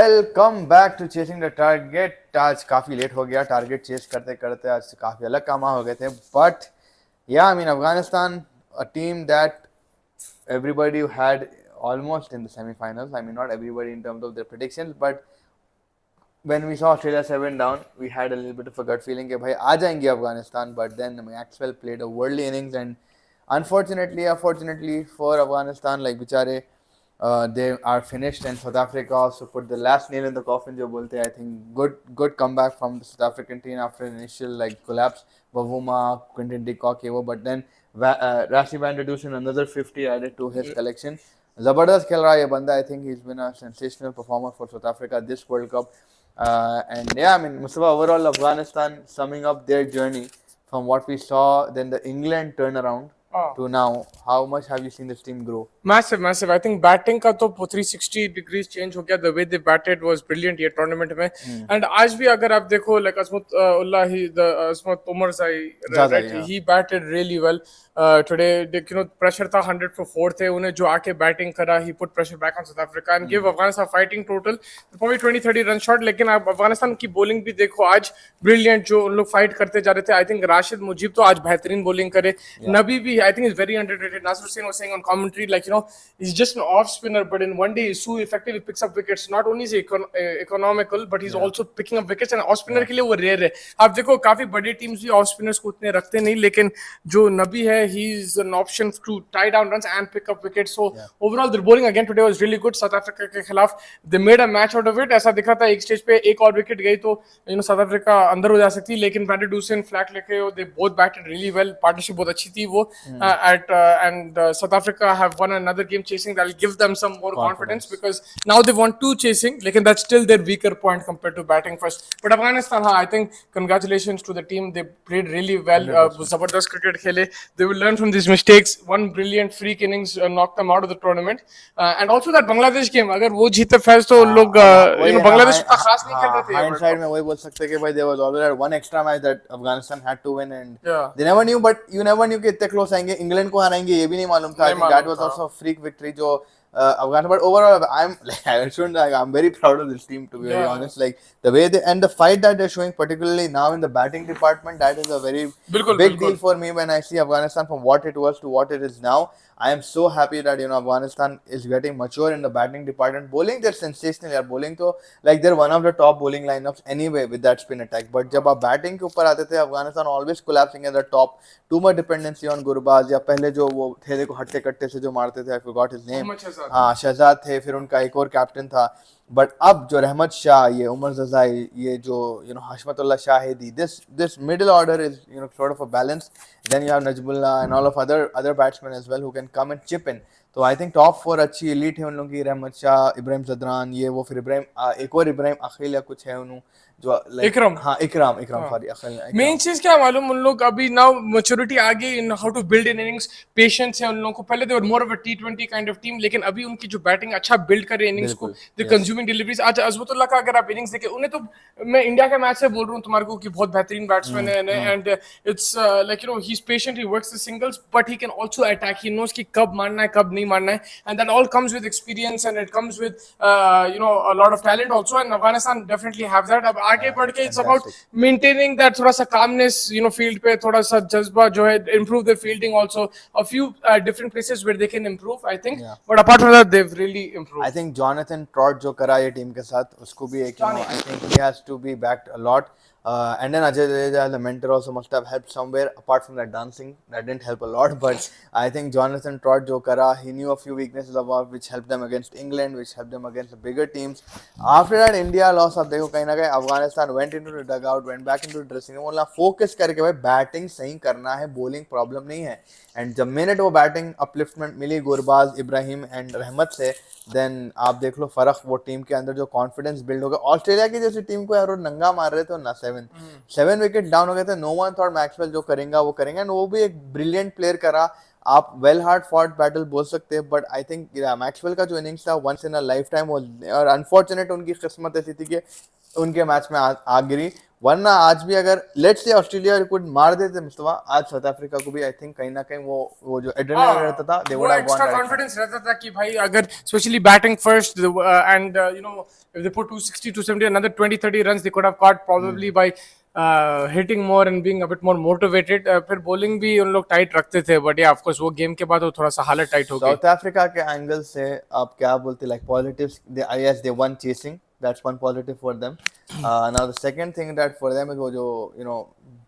Welcome back to chasing the target. आज काफ़ी late हो गया, टारगेट चेस करते करते आज काफ़ी अलग काम हो गए थे। बट या I mean Afghanistan, a team that everybody had almost in the semi-finals. I mean, not everybody in terms of their predictions, but when we saw Australia 7 down, we had a little bit of a gut feeling that, bhai, aa jayenge Afghanistan. But then Maxwell played a worldly innings, and unfortunately for Afghanistan, like bichare, they are finished, and South Africa also put the last nail in the coffin. Jo bolte, I think good comeback from the South African team after an initial like collapse. Bavuma, Quinton de Kock, but then Rashy van der Dusen another 50 added to his collection. Zabardast खेल रहा है ये बंदा. I think he's been a sensational performer for South Africa this World Cup. And yeah, I mean, Mustafa, overall, Afghanistan summing up their journey from what we saw, then the England turnaround to now. How much have you seen this team grow? Massive. I think batting का तो 360 degrees change हो गया. The way they batted was brilliant ये tournament में. And आज भी अगर आप देखो, like Asmat Umar Zai, right? He batted really well. Today, pressure था 100 for 4 थे. उन्हें जो आके batting करा, he put pressure back on South Africa and give Afghanistan fighting total probably 20-30 run shot. लेकिन आप अफगानिस्तान की bowling भी देखो आज brilliant जो उन लोग fight करते जा रहे थे. I think Rashid Mujib तो आज बेहतरीन bowling करे. Nabi भी I think is very underrated. Nasir Hussain was saying on commentary, like, he's just an off spinner, but in one day he's so effective. He picks up wickets. Not only is he economical, but he's also picking up wickets. And off spinner के लिए वो rare है. आप देखो काफी बड़ी teams भी off spinners को उतने रखते नहीं, लेकिन जो नबी है, he's an option to tie down runs and pick up wickets. So overall, the bowling again today was really good. South Africa के खिलाफ they made a match out of it. ऐसा दिख रहा था एक स्टेज पे एक और विकेट गई तो South Africa अंदर हो जा सकती, लेकिन Van der Dusen flat लेके they both batted really well. Partnership बहुत अच्छी थी वो. And South Africa have won another game chasing. That'll give them some more confidence because now they want two chasing. Like, that's still their weaker point compared to batting first. But Afghanistan, I think congratulations to the team. They played really well. Zabardast cricket khele. They will learn from these mistakes. One brilliant freak innings knocked them out of the tournament. And also that Bangladesh game, अगर वो जीते फैज तो लोग Bangladesh उतना खास नहीं खेल रहे थे. Hindsight में वही बोल सकते हैं कि भाई there was always one extra match that Afghanistan had to win, and they never knew, but you never knew कि इतने close आएंगे. इंग्लैंड को हराएंगे ये भी नहीं मालूम था. I think that was also a freak victory जो Afghanistan. But overall, I'm very proud of this team, to be very honest. Like the way they and the fight that they're showing, particularly now in the batting department, that is a very big deal for me when I see Afghanistan from what it was to what it is now. I am so happy that Afghanistan is getting mature in the batting department. Bowling, they're sensational. They're bowling to like they're one of the top bowling lineups anyway with that spin attack. But जब आप batting के ऊपर आते थे, Afghanistan always collapsing at the top. Too much dependency on Gurbaz. या पहले जो वो थे देखो हट्टे कट्टे से जो मारते थे, I forgot his name. हाँ, शहजाद थे, फिर उनका एक और कैप्टन था. बट अब जो रहमत शाह, ये उमर जजाई, ये जो Hashmatullah Shahidi, this middle order is sort of a balance. Then you have Najmullah and all of other batsmen as well who can come and chip in. तो आई थिंक टॉप 4 अच्छी एलीट है उन लोगों की. रहमत शाह, इब्राहिम जदरान, ये वो, फिर एक और इब्राहिम अखिल या कुछ है उन्होंने जो इकराम सॉरी मेन चीज क्या मालूम, उन लोग अभी नाउ मैच्योरिटी आ गई in how to build in innings. Patience है उन लोगों को. पहले they were more of a T20 kind of team, लेकिन अभी उनकी जो बैटिंग अच्छा बिल्ड करे इनिंग्स को, द कंज्यूमिंग डिलीवरीज. आज अजमतुल्लाह का अगर आप इनिंग्स देखें, उन्हें तो मैं इंडिया के मैच से बोल रहा हूँ तुम्हारे को कि बहुत बेहतरीन बैट्समैन है. And it's like he is patient, he works the singles, but he can also attack. He knows कि कब मारना है कब नहीं मारना है. And that all comes with experience and it comes with a lot of talent also, and Afghanistan definitely have that. अब आगे बढ़ के it's about maintaining that थोड़ा सा calmness, field पे थोड़ा सा जज्बा जो है, improve their fielding also. A few different places where they can improve, I think. But apart from that, they've really improved. I think Jonathan Trott जो करा ये टीम के साथ, उसको भी एक I think he has to be backed a lot. And then Ajay Jadeja, the mentor, also must have helped somewhere. Apart from that dancing, that didn't help a lot. But I think Jonathan Trott jo kara, he knew a few weaknesses about which helped them against England, which helped them against the bigger teams. After that, India lost. अब देखो कहीं ना कहीं Afghanistan went into the dugout, went back into the dressing room. बोला focus करके भाई batting सही करना है, bowling problem नहीं है. And जब मिनट वो बैटिंग अपलिफ्टमेंट मिली गुरबाज, इब्राहिम एंड रहमत से, देन आप देख लो फर्क वो टीम के अंदर जो कॉन्फिडेंस बिल्ड हो गया. ऑस्ट्रेलिया की जैसी टीम को यार वो नंगा मार रहे थे ना, 7 विकेट डाउन हो गए थे. नो वन थॉट मैक्सवेल जो करेंगे वो करेंगे, एंड वो भी एक ब्रिलियंट प्लेयर करा. आप वेल हार्ड फॉट बैटल बोल सकते हैं, बट आई थिंक मैक्सवेल का जो इनिंग्स था once in a lifetime वो, और अनफॉर्चुनेट उनकी किस्मत ऐसी थी कि उनके मैच में आ गिरी. वरना आज भी अगर लेट्स से ऑस्ट्रेलिया कुड मार देते मुस्तफा, आज साउथ अफ्रीका को भी आई थिंक कहीं ना कहीं वो जो एड्रेनलिन रहता था, they would have gone extra confidence रहता था कि भाई अगर specially batting first and you know if they put 260 270 another 20 30 runs they could have caught probably by hitting more and being a bit more motivated. फिर bowling भी उन लोग tight रखते थे, but yeah of course वो game के बाद वो थोड़ा सा हालत टाइट हो गई. साउथ अफ्रीका के एंगल से आप क्या बोलते, like positives, yes they won chasing, that's one positive for them. Now the second thing that for them is वो जो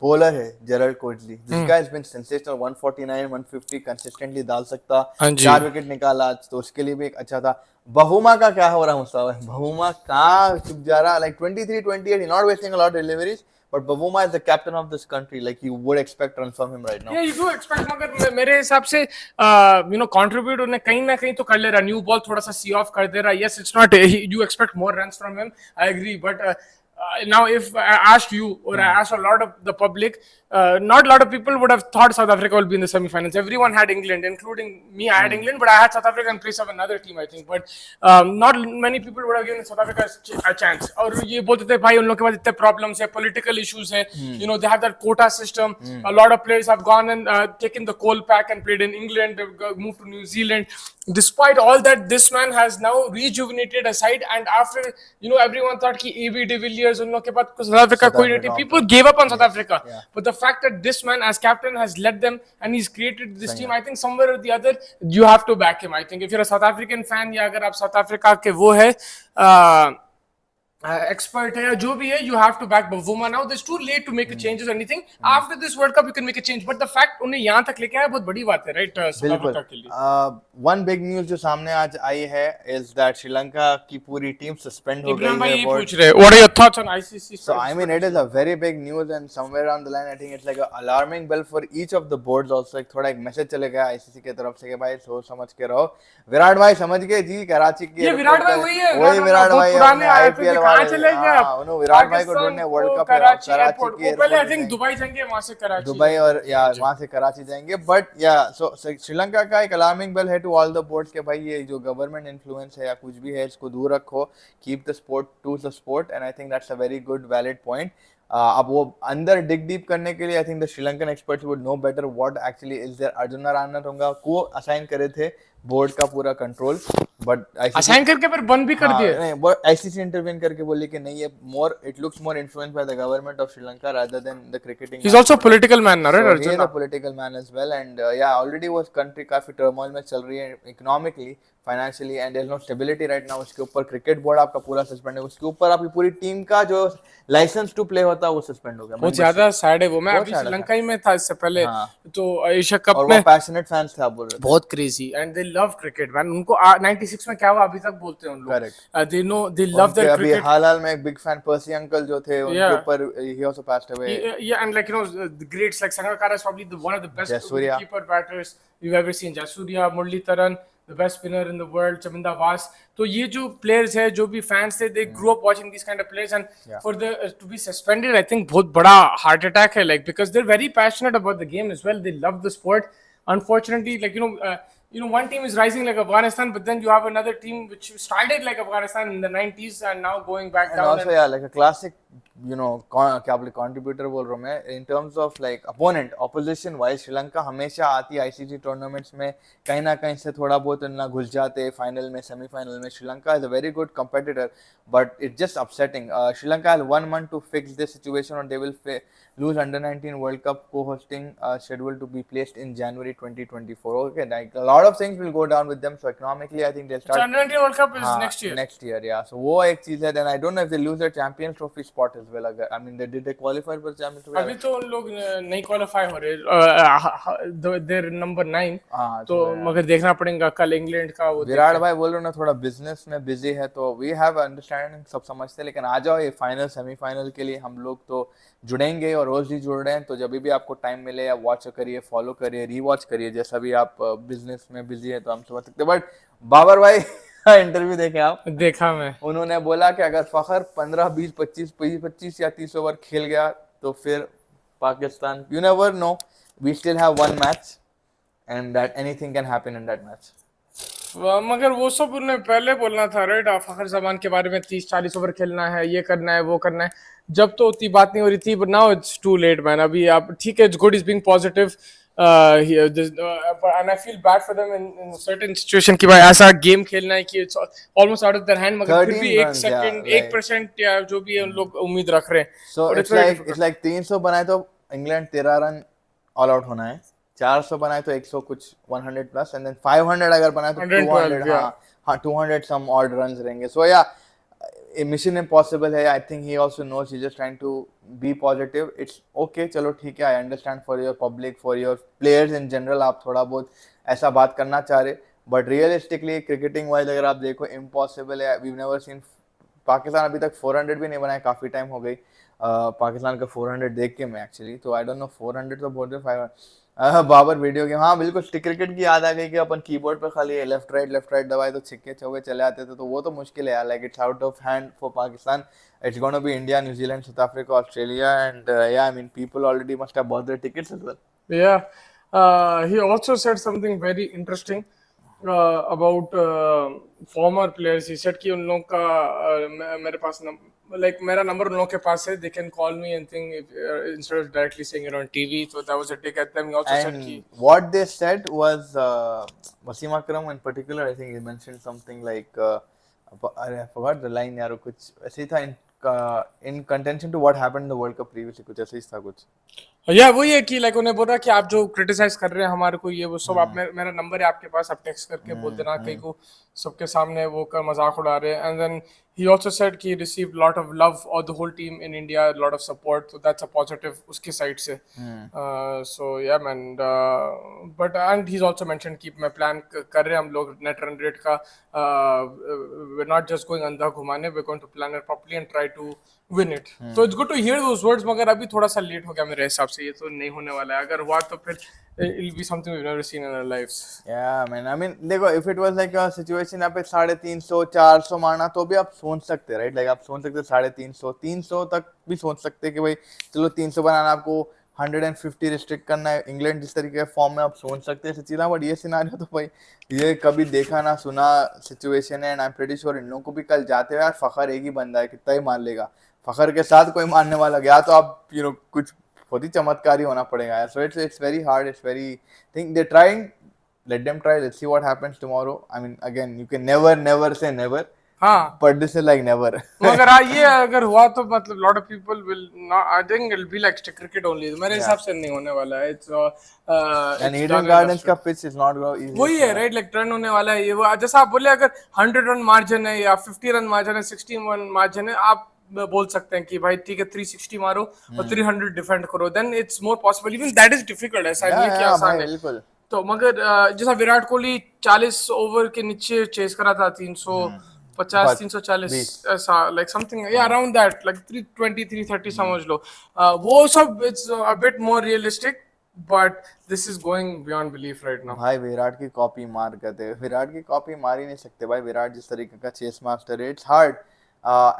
bowler है Gerald Kotli, this guy has been sensational, 149 150 consistently डाल सकता, 4 विकेट निकाला आज, तो उसके लिए भी एक अच्छा था. बहुमा का क्या हो रहा है मुस्तफा? बहुमा कहाँ चुप जा रहा, like 23-28, he's not wasting a lot of deliveries. But Bavuma is the captain of this country. Like you would expect runs from him right now. Yeah, you do expect. मगर मेरे हिसाब से contribute उन्हें कहीं ना कहीं तो कर ले रहा. New ball थोड़ा सा see off कर दे रहा. Yes, it's not. You expect more runs from him. I agree, but now if I asked you or I asked a lot of the public, not a lot of people would have thought South Africa will be in the semi-finals. Everyone had England, including me. I had England, but I had South Africa in place of another team, I think. But not many people would have given South Africa a chance. और ये बोलते थे भाई उन लोगों के पास इतने problems है, political issues है. They have that quota system. A lot of players have gone and taken the coal pack and played in England. They've moved to New Zealand. Despite all that, this man has now rejuvenated a side, and after everyone thought कि AB de Villiers उन लोग के पास South Africa कोई नहीं, people gave up on South Africa. But the fact that this man as captain has led them and he's created this team, I think somewhere or the other you have to back him. I think if you're a South African fan या अगर आप South Africa के वो है expert है या जो भी है, you have to back Bavuma now. It's too late to make a changes or anything. After this World Cup you can make a change, but the fact उन्हें यहाँ तक लेके आया बहुत बड़ी बात है, right? South Africa के लिए. One big news जो सामने आज आई है is that श्रीलंका की पूरी टीम suspend हो गई है. भाई ये पूछ रहे, what are your thoughts on ICC? So I mean it is a very big news, and somewhere around the line I think it's like a alarming bell for each of the boards also. एक थोड़ा एक message चले गया ICC की तरफ से कि भाई सोच समझ के रहो. विराट भाई समझ गए जी, कराची की ये विराट भाई वही है, वही विराट भाई पुराने IPL कहाँ चले गए विराट भाई को ढूंढने वर्ल्ड कप कराची के पहले आई थिंक दुबई जाएंगे, वहां से कराची, दुबई और या वहां से कराची जाएंगे. बट या सो श्रीलंका का एक अलार्मिंग बेल है टू ऑल द बोर्ड्स के भाई ये जो गवर्नमेंट इन्फ्लुएंस है या कुछ भी है इसको दूर रखो, keep the sport to the sport, and I think that's a very good valid point. अब वो अंदर डिग डीप करने के लिए I think the Sri Lankan experts would know better what actually is there. Arjun Rana को असाइन करे थे बोर्ड का पूरा कंट्रोल, बट असाइन करके फिर बंद भी कर दिए. नहीं, वो आईसीसी इंटरवेन करके बोले कि नहीं ये more it looks more influenced by the government of Sri Lanka rather than the cricketing. He's also a political man, right? So he is a political man as well, and yeah already वो country काफी turmoil में चल रही है economically, financially, and there's no stability right now. उसके ऊपर cricket board आपका पूरा सस्पेंड है, उसके ऊपर आपकी पूरी टीम का जो लाइसेंस टू प्ले होता है वो सस्पेंड हो गया. बहुत ज्यादा सैड है वो. मैं अभी श्रीलंका ही में था इससे पहले, तो एशिया कप में पैशनेट फैंस थे आप बोल रहे थे, बहुत crazy, and they love cricket man. उनको 96 में क्या हुआ अभी तक बोलते हैं उन लोग. They know they love that cricket. हाल में एक बिग फैन पर्सी अंकल जो थे उनके ऊपर he also passed away. Yeah, and like the greats like Sangakkara is probably one of the best keeper batters you've ever seen. Jasuria, Muralidharan, the best spinner in the world, Chaminda Vas. तो ये जो players है, जो भी fans थे, they grew up watching these kind of players, and for the to be suspended, I think बहुत बड़ा heart attack है, like because they're very passionate about the game as well. They love the sport. Unfortunately, like one team is rising like Afghanistan, but then you have another team which started like Afghanistan in the 90s and now going back down. And also like a classic क्या बोले contributor बोल रहा हूँ मैं, इन terms of like opponent opposition wise Sri Lanka हमेशा आती ICC tournaments में कहीं ना कहीं से थोड़ा बहुत ना घुस जाते फाइनल में सेमीफाइनल में. Sri Lanka is a very good competitor but it's just upsetting. Sri Lanka has 1 month to fix this situation or they will lose under-19 World Cup co-hosting scheduled to be placed in January 2024. Okay, like a lot of things will go down with them. So economically, I think they'll start. So under-19 World Cup is next year. Next year, yeah. So वो एक चीज है. Then I don't know if they lose their Champions Trophy spot as well. I mean, did they qualify for Champions Trophy? अभी तो उन लोग नहीं qualify हो रहे. They're number 9. तो मगर देखना पड़ेगा कल इंग्लैंड का. वो विराट भाई बोल रहे ना थोड़ा बिजनेस में बिजी है, तो we have अंडरस्टैंडिंग, सब समझते हैं, लेकिन आ जाओ ये फाइनल सेमीफाइनल के लिए हम लोग तो जुड़ेंगे और रोज ही जुड़ रहे हैं. तो जब भी आपको टाइम मिले या वॉच करिए, फॉलो करिए, रीवॉच करिए, जैसा भी आप बिजनेस में बिजी है तो हम समझ सकते हैं. बट बाबर भाई इंटरव्यू देखे आप? देखा मैं. उन्होंने बोला कि अगर फखर 15 20 25 या 30 ओवर खेल गया तो फिर Pakistan, you never know, we still have 1 match and that anything can happen in that match. मगर वो सब उन्हें पहले बोलना था, राइट? फखर जमान के बारे में 30-40 ओवर खेलना है, ये करना है, वो करना है, जब तो उतनी बात नहीं हो रही थी। But now it's too late man. अभी आप ठीक है, it's good, is being positive, and I feel bad for them in certain situation कि भाई ऐसा गेम खेलना है कि it's almost out of their hand, मगर फिर भी 13 एक runs, yeah, सेकंड like 1% या जो भी है उन लोग उम्मीद रख रहे हैं, so but it's it's very like difficult. 300 बनाए तो इंग्लैंड 13 रन ऑल आउट होना है, 400 बनाए तो 100 कुछ 100 प्लस, एंड देन 500 अगर बनाए तो 200, 112, या हाँ 200 सम ऑड रन्स रहेंगे। सो या मिशन इम्पॉसिबल है। I think he also knows, he just trying to be positive. It's okay, चलो ठीक है, I understand for your public, for your players in general, आप थोड़ा बहुत ऐसा बात करना चाह रहे, बट रियलिस्टिकली क्रिकेटिंग वाइज अगर आप देखो इम्पॉसिबल है। वी नेवर सीन पाकिस्तान अभी तक 400 भी नहीं बनाया, काफी टाइम हो गई पाकिस्तान का 400 देख के मैं एक्चुअली, तो आई डोंट नो 400 तो बहुत है 500। बाबर वीडियो गेम, हाँ बिल्कुल क्रिकेट की याद आ गई कि अपन कीबोर्ड पे खाली लेफ्ट राइट दबाए तो छिक्के चौके चले आते थे, तो वो तो मुश्किल है यार। Like it's out of hand for Pakistan. It's gonna B India, New Zealand, south Africa, Australia, and yeah I mean people already must have bought there tickets as well. Yeah, he also said something very interesting about former players. He said कि उन लोगों का मेरे पास मेरा number उन लोगों के पास है. They can call me and thing if, instead of directly saying it on TV. So that was a dig at them. He also said कि And what they said was Wasim Akram in particular, I think he mentioned something like I forgot the line यार, कुछ ऐसे ही था in contention to what happened in the World Cup previously, कुछ ऐसे ही था कुछ। या वही है कि उन्हें बोला कि आप जो क्रिटिसाइज कर रहे हैं हमारे को, ये वो सब, आप मेरा नंबर है आपके पास, आप टेक्स्ट करके बोल देना कहीं को सबके सामने वो का मजाक उड़ा रहे हैं. And then he also said कि he received lot of love or the whole team in India, lot of support, so that's a positive उसकी साइड से. So yeah man, but and he's also mentioned कि मैं plan कर रहे हैं हम लोग नेट रन रेट का, we're not just going अंधा घुमाने, we're going to plan it properly and try to win it. So it's good to hear those words, मगर अभी थोड़ा सा लेट हो गया मेरे हिसाब से, ये तो नहीं होने वाला है. अगर हुआ तो फिर it'll be something we've never seen in our lives. Yeah man, I mean देखो, if it was like a situation यहाँ पे 350 400 मारना तो भी आप सोच सकते, राइट? लाइक आप सोच सकते 350 300 तक भी सोच सकते कि भाई चलो 300 बनाना, आपको 150 रिस्ट्रिक्ट करना है। इंग्लैंड जिस तरीके के फॉर्म में, आप सोच सकते हैं चीज़, बट ये सिनारियो तो भाई ये कभी देखा ना सुना सिचुएशन है। And I am pretty sure इन लोगों को भी कल जाते हुए यार, फखर एक ही बंदा है, कितना ही मार लेगा, फखर के साथ कोई मारने वाला गया तो आप कुछ बहुत ही चमत्कारी होना पड़ेगा यार। So it's very hard, it's very think they trying, let them try, let's see what happens tomorrow. I mean again, you can never say never, हाँ, but this is like never. मगर ये अगर हुआ तो मतलब lot of people will not, I think it'll be like cricket only. मेरे हिसाब से नहीं होने वाला है. And Eden Gardens का pitch is not easy. वही है, राइट? लाइक टर्न होने वाला है ये, वो जैसा आप बोले, अगर 100 रन मार्जिन है या 50 रन मार्जिन है, 60 रन मार्जिन है, आप बोल सकते हैं कि भाई ठीक है 360 मारो और 300 डिफेंड करो, then it's more possible. Even that is difficult, ऐसा नहीं है कि आसान है. तो मगर जैसा विराट कोहली 40 ओवर के नीचे चेस करा था, 350 340 ऐसा, लाइक समथिंग या अराउंड दैट, लाइक 320 330 समझ लो. वो सब it's a bit more realistic, but this is going beyond belief right now. भाई विराट की कॉपी मार करते, विराट की कॉपी मार ही नहीं सकते भाई. विराट जिस तरीके का चेस मास्टर है, इट्स हार्ड.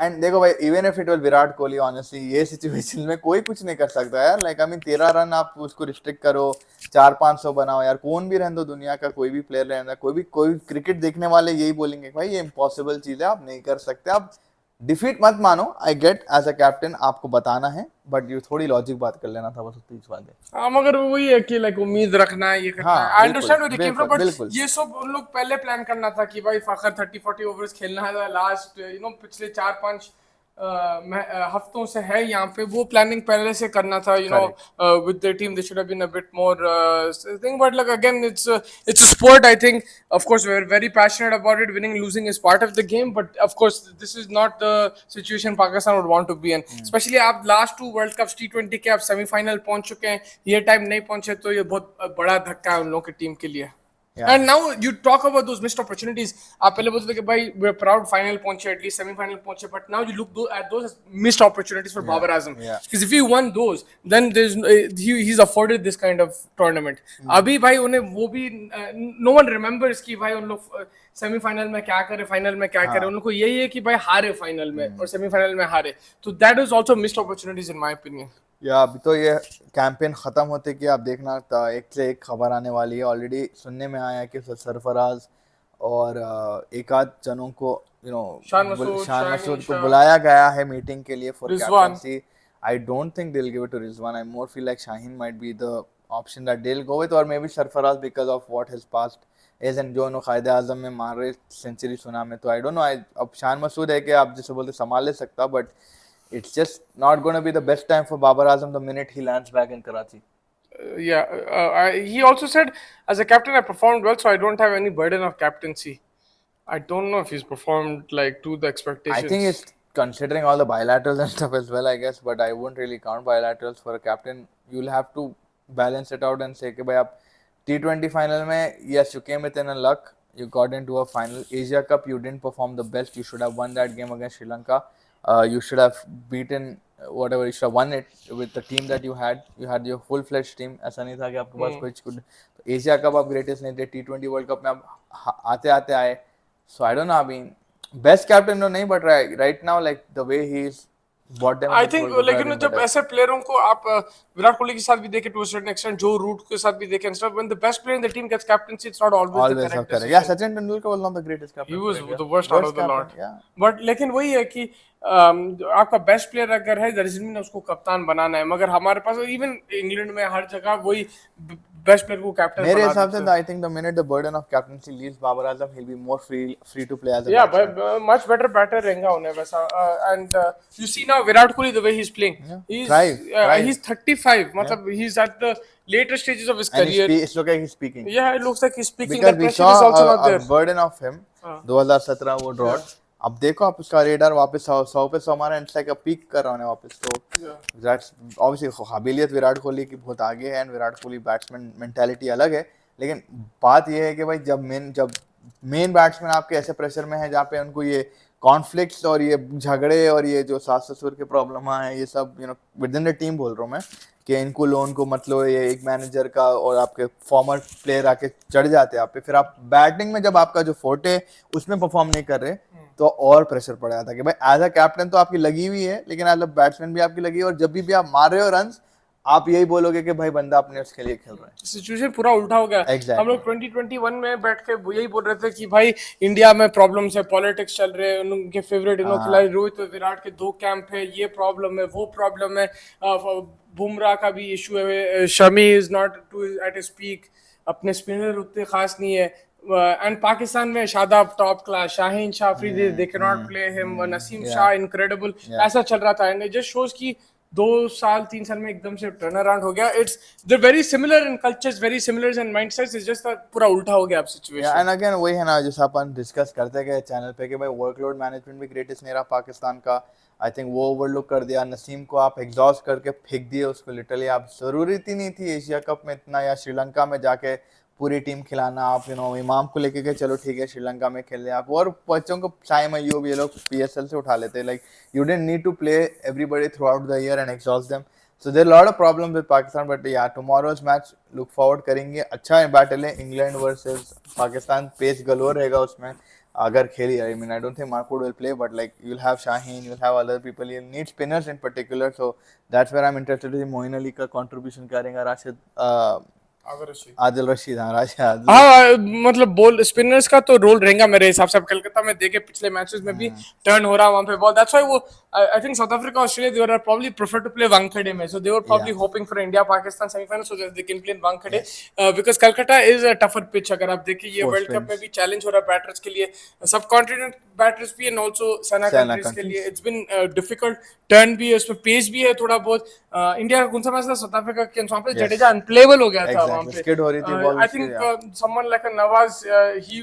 एंड देखो भाई, even if it was Virat Kohli, honestly ये सिचुएशन में कोई कुछ नहीं कर सकता यार. लाइक आई मीन 13 रन आप उसको रिस्ट्रिक्ट करो, 400-500 बनाओ यार. कौन भी रहने दो, दुनिया का कोई भी प्लेयर रहने दो, कोई क्रिकेट देखने वाले यही बोलेंगे भाई ये इम्पॉसिबल चीज है, आप नहीं कर सकते. आप डिफीट मत मानो, I get as a captain आपको बताना है, बट ये थोड़ी लॉजिक बात कर लेना था, बस उतनी बात है. हाँ, मगर वही है कि लाइक उम्मीद रखना है, ये करना है. I understand where you came from, but ये सब उन लोग पहले प्लान करना था कि भाई फखर 30-40 ओवर्स खेलना है. लास्ट पिछले 4-5 हफ्तों से है यहाँ पे, वो प्लानिंग पहले से करना था. With the team they should have been a bit more thing, but like again it's a sport. I think of course we are very passionate about it. Winning losing is part of the game, but of course this is not the situation Pakistan would want to be in. Specially आप last 2 world cup T20 के आप semifinal पहुंच चुके हैं, ये time नहीं पहुंचे तो ये बहुत बड़ा धक्का है उन लोगों की टीम के लिए. Yeah. And now you talk about those missed opportunities. आप पहले बोलते थे कि भाई we're proud final पहुंचे, at least semi-final पहुंचे, but now you look at those as missed opportunities for Babar Azam. Because if he won those, then there's he's afforded this kind of tournament. अभी भाई उन्हें वो भी no one remembers कि भाई उन लोग सेमीफाइनल में क्या करे, फाइनल में क्या करे. उनको यही है कि भाई हारे फाइनल में और सेमीफाइनल में हारे. तो that is also missed opportunities in my opinion. या अभी तो ये कैंपेन खत्म होते कि आप देखना एक से एक खबर आने वाली है. ऑलरेडी सुनने में आया कि सरफराज और एक आध जनों को शान मसूद को बुलाया गया है मीटिंग के लिए for Rizwan captaincy. I don't think they'll give it to Rizwan. I more feel like Shaheen might be the option that they'll go with, or maybe Sarfaraz because of what his past is and जो उन्होंने क़ायदे आज़म में मार रहे century सुना में. तो I don't know. अब शान मसूद है कि आप जिसे बोलते संभाल ले सकता, but it's just not going to be the best time for Babar Azam the minute he lands back in Karachi. He also said, as a captain, I performed well, so I don't have any burden of captaincy. I don't know if he's performed like to the expectations. I think it's considering all the bilaterals and stuff as well, I guess, but I wouldn't really count bilaterals for a captain. You'll have to balance it out and say कि भाई आप T20 final में, yes, you came within a luck, you got into a final. Asia Cup, you didn't perform the best. You should have won that game against Sri Lanka. You should have beaten whatever, you should have won it with the team that you had. You had your full-fledged team. ऐसा नहीं था कि आपके पास कुछ Asia cup आप greatest नहीं थे. T20 world cup में आप आते आते आए. So I don't know. I mean, best captain no नहीं, but right now like the way he's bought them. I think लेकिन जब ऐसे प्लेयरों को आप विराट कोहली के साथ भी देखें to a certain extent, जो रूट के साथ भी देखें and stuff, when the best player in the team gets captaincy, it's not always the correct decision. Yeah, Sachin Tendulkar was not the greatest captain. He was the worst out of the lot. Yeah. But लेकिन वही है कि आपका best player अगर है दरअसल में उसको कप्तान बनाना है, मगर हमारे पास इवन इंग्लैंड में हर जगह वही बेस्ट प्लेयर को कैप्टन मेरे हिसाब से I think the minute the burden of captaincy leaves Babar Azam, he'll be more free to play as a batsman. much better batter रहेगा उन्हें वैसा. And you see now Virat Kohli the way he's playing. He's 35. मतलब he's at the later stages of his career. It looks like he's speaking. Yeah, it looks like he's speaking. Because the we pressure is also not there. A burden of him. 2017 वो drought. अब देखो आप उसका raider वापस 100 पे 100 हमारा and like peak कर रहा है वापस. तो दैट्स ऑब्वियसली काबिलियत विराट कोहली की बहुत आगे है and Virat Kohli batsman mentality अलग है. लेकिन बात ये है कि भाई जब मेन बैट्समैन आपके ऐसे प्रेशर में है जहाँ पे उनको ये कॉन्फ्लिक्ट्स और ये झगड़े और ये जो सास ससुर के प्रॉब्लम है ये सब विद इन द टीम बोल रहा हूँ मैं कि इनको लोन को मतलब ये एक मैनेजर का और आपके फॉर्मर प्लेयर आके चढ़ जाते हैं आप पे. फिर आप बैटिंग में जब आपका जो फोर्टे उसमें परफॉर्म नहीं कर रहे तो और प्रेशर पड़ जाता है कि भाई एज अ कैप्टन तो आपकी लगी हुई है लेकिन एज अ बैट्समैन भी आपकी लगी है और जब भी आप मार रहे हो रन्स आप यही बोलोगे कि भाई बंदा अपने उसके लिए खेल रहा है. सिचुएशन पूरा उल्टा हो गया. हम लोग 2021 में बैठ के यही बोल रहे थे कि भाई इंडिया में प्रॉब्लम्स है, पॉलिटिक्स चल रहे हैं, उनके फेवरेट खिलाड़ी रोहित और विराट के 2 कैंप है, ये प्रॉब्लम है, वो प्रॉब्लम है, बुमराह का भी इशू है, Shami is not to at his peak, अपने स्पिनर उतने खास नहीं है. एंड पाकिस्तान में Shadab top class, Shaheen Shah Afridi they can not play him, Naseem Shah incredible, ऐसा चल रहा था. एंड इट जस्ट शोज कि 2-3 साल में एकदम से टर्न अराउंड हो गया. It's they very similar in cultures, very similar in mindsets. It's just पूरा उल्टा हो गया अब सिचुएशन. एंड अगेन वही है ना जैसा अपन डिस्कस करते गए चैनल पे कि भाई वर्कलोड मैनेजमेंट भी ग्रेटेस्ट नहीं रहा पाकिस्तान का. आई थिंक वो ओवरलुक कर दिया. नसीम को आप एग्जॉस्ट करके फेंक दिए उसको लिटरली. आप जरूरत ही नहीं थी एशिया कप में इतना या श्रीलंका में जाके पूरी टीम खिलाना. आप इमाम को लेके गए चलो ठीक है श्रीलंका में खेल रहे आप और बच्चों को साइम अय्यूब ये लोग PSL से उठा लेते. Like you didn't need to play everybody throughout the year and exhaust them. So there lot of problem with Pakistan. But yeah tomorrow's match look forward करेंगे. अच्छा बैटल है England versus Pakistan. Pace galore रहेगा उसमें अगर खेली. I mean I don't think Mark Wood will play but like you will have Shaheen, you will have other people, you need spinners in particular. So that's where I am interested to see Moeen Ali का contribution करेगा. राशिद आदिल रशीद. हाँ मतलब ball spinners का तो role रहेगा मेरे हिसाब से. कलकत्ता में देखे पिछले मैचेस में भी टर्न हो रहा वहां पे बॉल. दैट्स व्हाई वो I think South Africa Australia they were probably prefer to play Wankhede में. So they were probably hoping for India Pakistan semifinal so that they can play in Wankhede because Calcutta is a tougher pitch. अगर आप देखिए ये world cup में भी challenge हो रहा है बैटर्स के लिए, सब कॉन्टिनेंट बैटर्स भी एंड आल्सो सना कंट्रीज के लिए. It's been difficult. टर्न भी है उसमें, पेस भी है थोड़ा बहुत. इंडिया का कौन सा मैच था साउथ अफ्रीका के वहां पे जडेजा अनप्लेएबल हो गया था वहां पे. हो रही थी ball. I think someone like a Nawaz, he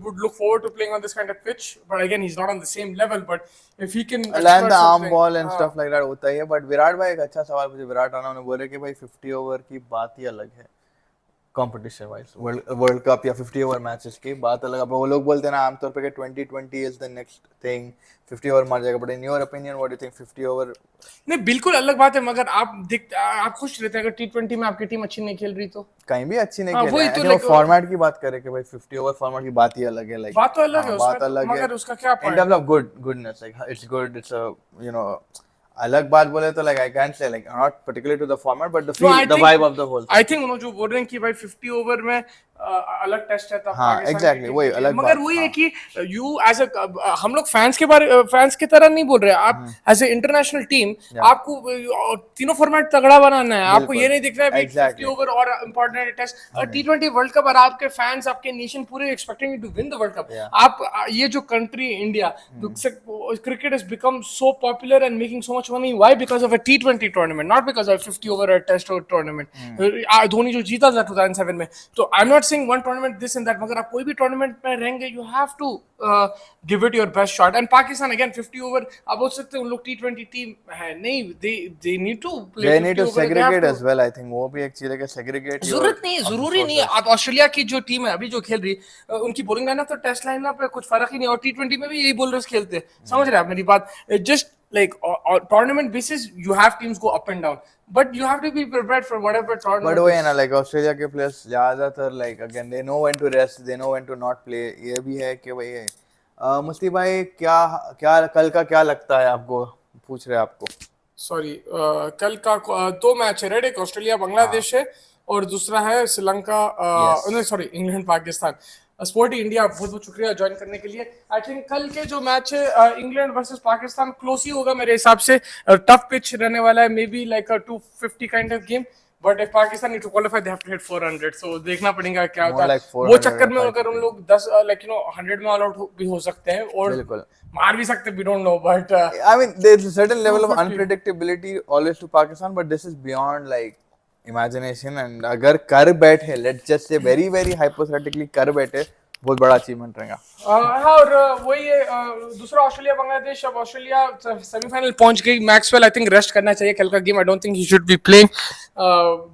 would look forward to playing on this kind of pitch. But again, he's not on the same level. But if he can land the arm ball and stuff like that होता ही है. But Virat भाई एक अच्छा सवाल पूछे. विराट राणा ने बोले कि भाई 50 ओवर की बात ही अलग है कंपटीशन वाइज. वर्ल्ड कप या 50 ओवर मैचेस की बात अलग है. वो लोग बोलते हैं ना आमतौर पे कि 2020 is the next thing, 50 over मार जाएगा. But in your opinion what do you think 50 over? नहीं बिल्कुल अलग बात है. मगर आप खुश रहते हैं अगर T20 में आपकी टीम अच्छी नहीं खेल रही तो? कहीं भी अच्छी नहीं खेल रही है. फॉर्मेट की बात करें कि भाई 50 ओवर फॉर्मेट की बात ही अलग है. लाइक बात तो अलग है बात अलग है मगर उसका क्या point in terms of goodness. Like it's good, it's a अलग बात बोले तो like I can say like not particular to the format but the vibe of the whole. I think उन्होंने जो बोल रहे हैं कि भाई 50 ओवर में अलग टेस्ट है तब हाँ पाकिस्तान एग्जैक्टली की वही टीम के लिए, अलग मगर बात। वही है हाँ कि यू एज अ हम लोग फैंस की तरह नहीं बोल रहे, आप एज ए इंटरनेशनल टीम आपको तीनों फॉर्मेट तगड़ा बनाना है, आपको ये बिल्कुल नहीं दिख रहा है भाई 50 एग्जैक्टली। ओवर और important test T20 world cup, और आपके फैंस आपके नेशन पूरे expecting to win the world cup. या आप ये जो country India, cricket has become so popular and making so much money, why? Because of a T20 tournament, not because of 50 over a test or tournament. Dhoni जो जीता था 2007 में, तो I'm not saying one tournament this and that, मगर आप कोई भी tournament में रहेंगे you have to give it your best shot. And Pakistan again 50 over, आप बोल सकते हैं उन लोग T20 टीम है नहीं, they need to play they need 50 to over, they have segregate to, as well I think, वो भी एक चीज है कि segregate your जरूरत नहीं है, जरूरी नहीं है। sources। आप ऑस्ट्रेलिया की जो टीम है अभी जो खेल रही है, उनकी बॉलिंग लाइनअप तो टेस्ट लाइनअप पे कुछ फर्क ही नहीं, और T20 में भी यही बॉलर्स खेलते हैं, समझ रहे हैं आप मेरी बात? Just like tournament basis you have teams go up and down, but you have to be prepared for whatever but tournament वही है is. ना, लाइक ऑस्ट्रेलिया के प्लेयर्स ज्यादातर like again they know when to rest, they know when to not play. ये भी है कि भाई मुस्ती भाई क्या क्या कल का क्या लगता है आपको, पूछ रहे हैं आपको। सॉरी, कल का दो मैच है रेड, एक ऑस्ट्रेलिया बांग्लादेश है और दूसरा है श्रीलंका, यस नहीं sorry, England Pakistan. Sporty India बहुत बहुत शुक्रिया ज्वाइन करने के लिए। आई थिंक कल के जो मैच है इंग्लैंड वर्सेस पाकिस्तान क्लोज ही होगा मेरे हिसाब से, टफ पिच रहने वाला है, may be like a 250 kind of game, but if Pakistan need to qualify they have to hit 400, so देखना पड़ेगा क्या more होता है। like वो 400 चक्कर में or अगर उन 550। लोग 10 लाइक 100 में ऑल आउट भी हो सकते हैं और बिल्कुल मार भी सकते, we don't know, but I mean there's a certain level of 250 unpredictability always to Pakistan, but this is beyond like imagination, and अगर कर बैठे, let's just say very very hypothetically कर बैठे, बहुत बड़ा अचीवमेंट रहेगा। हाँ, और वही है दूसरा ऑस्ट्रेलिया बांग्लादेश। अब ऑस्ट्रेलिया सेमीफाइनल पहुंच गई, मैक्सवेल आई थिंक रेस्ट करना चाहिए कल का game, I don't think he should be playing.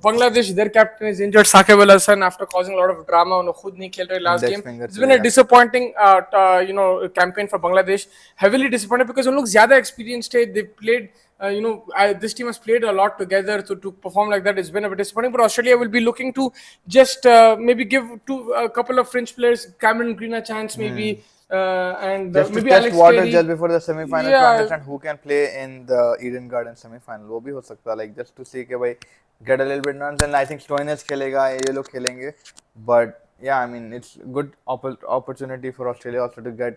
Bangladesh their captain is injured, Shakib Al Hasan, after causing lot of drama, उन्होंने खुद नहीं खेल रहे last Index game. finger it's been a चलेगा। Disappointing campaign for Bangladesh, heavily disappointed because उन लोग ज्यादा एक्सपीरियंस्ड है, they played this team has played a lot together to perform like that. It's been a bit disappointing, but Australia will be looking to just maybe give to a couple of French players, Cameron Green, a chance maybe, and just to maybe test Alex water Carey. just before the semi-final to Yeah, understand who can play in the Eden Garden semi-final, वो भी हो सकता है, like just to see कि भाई get a little bit runs, and I think Stoinis खेलेगा, ये लोग खेलेंगे, but yeah, I mean it's good opportunity for Australia also to get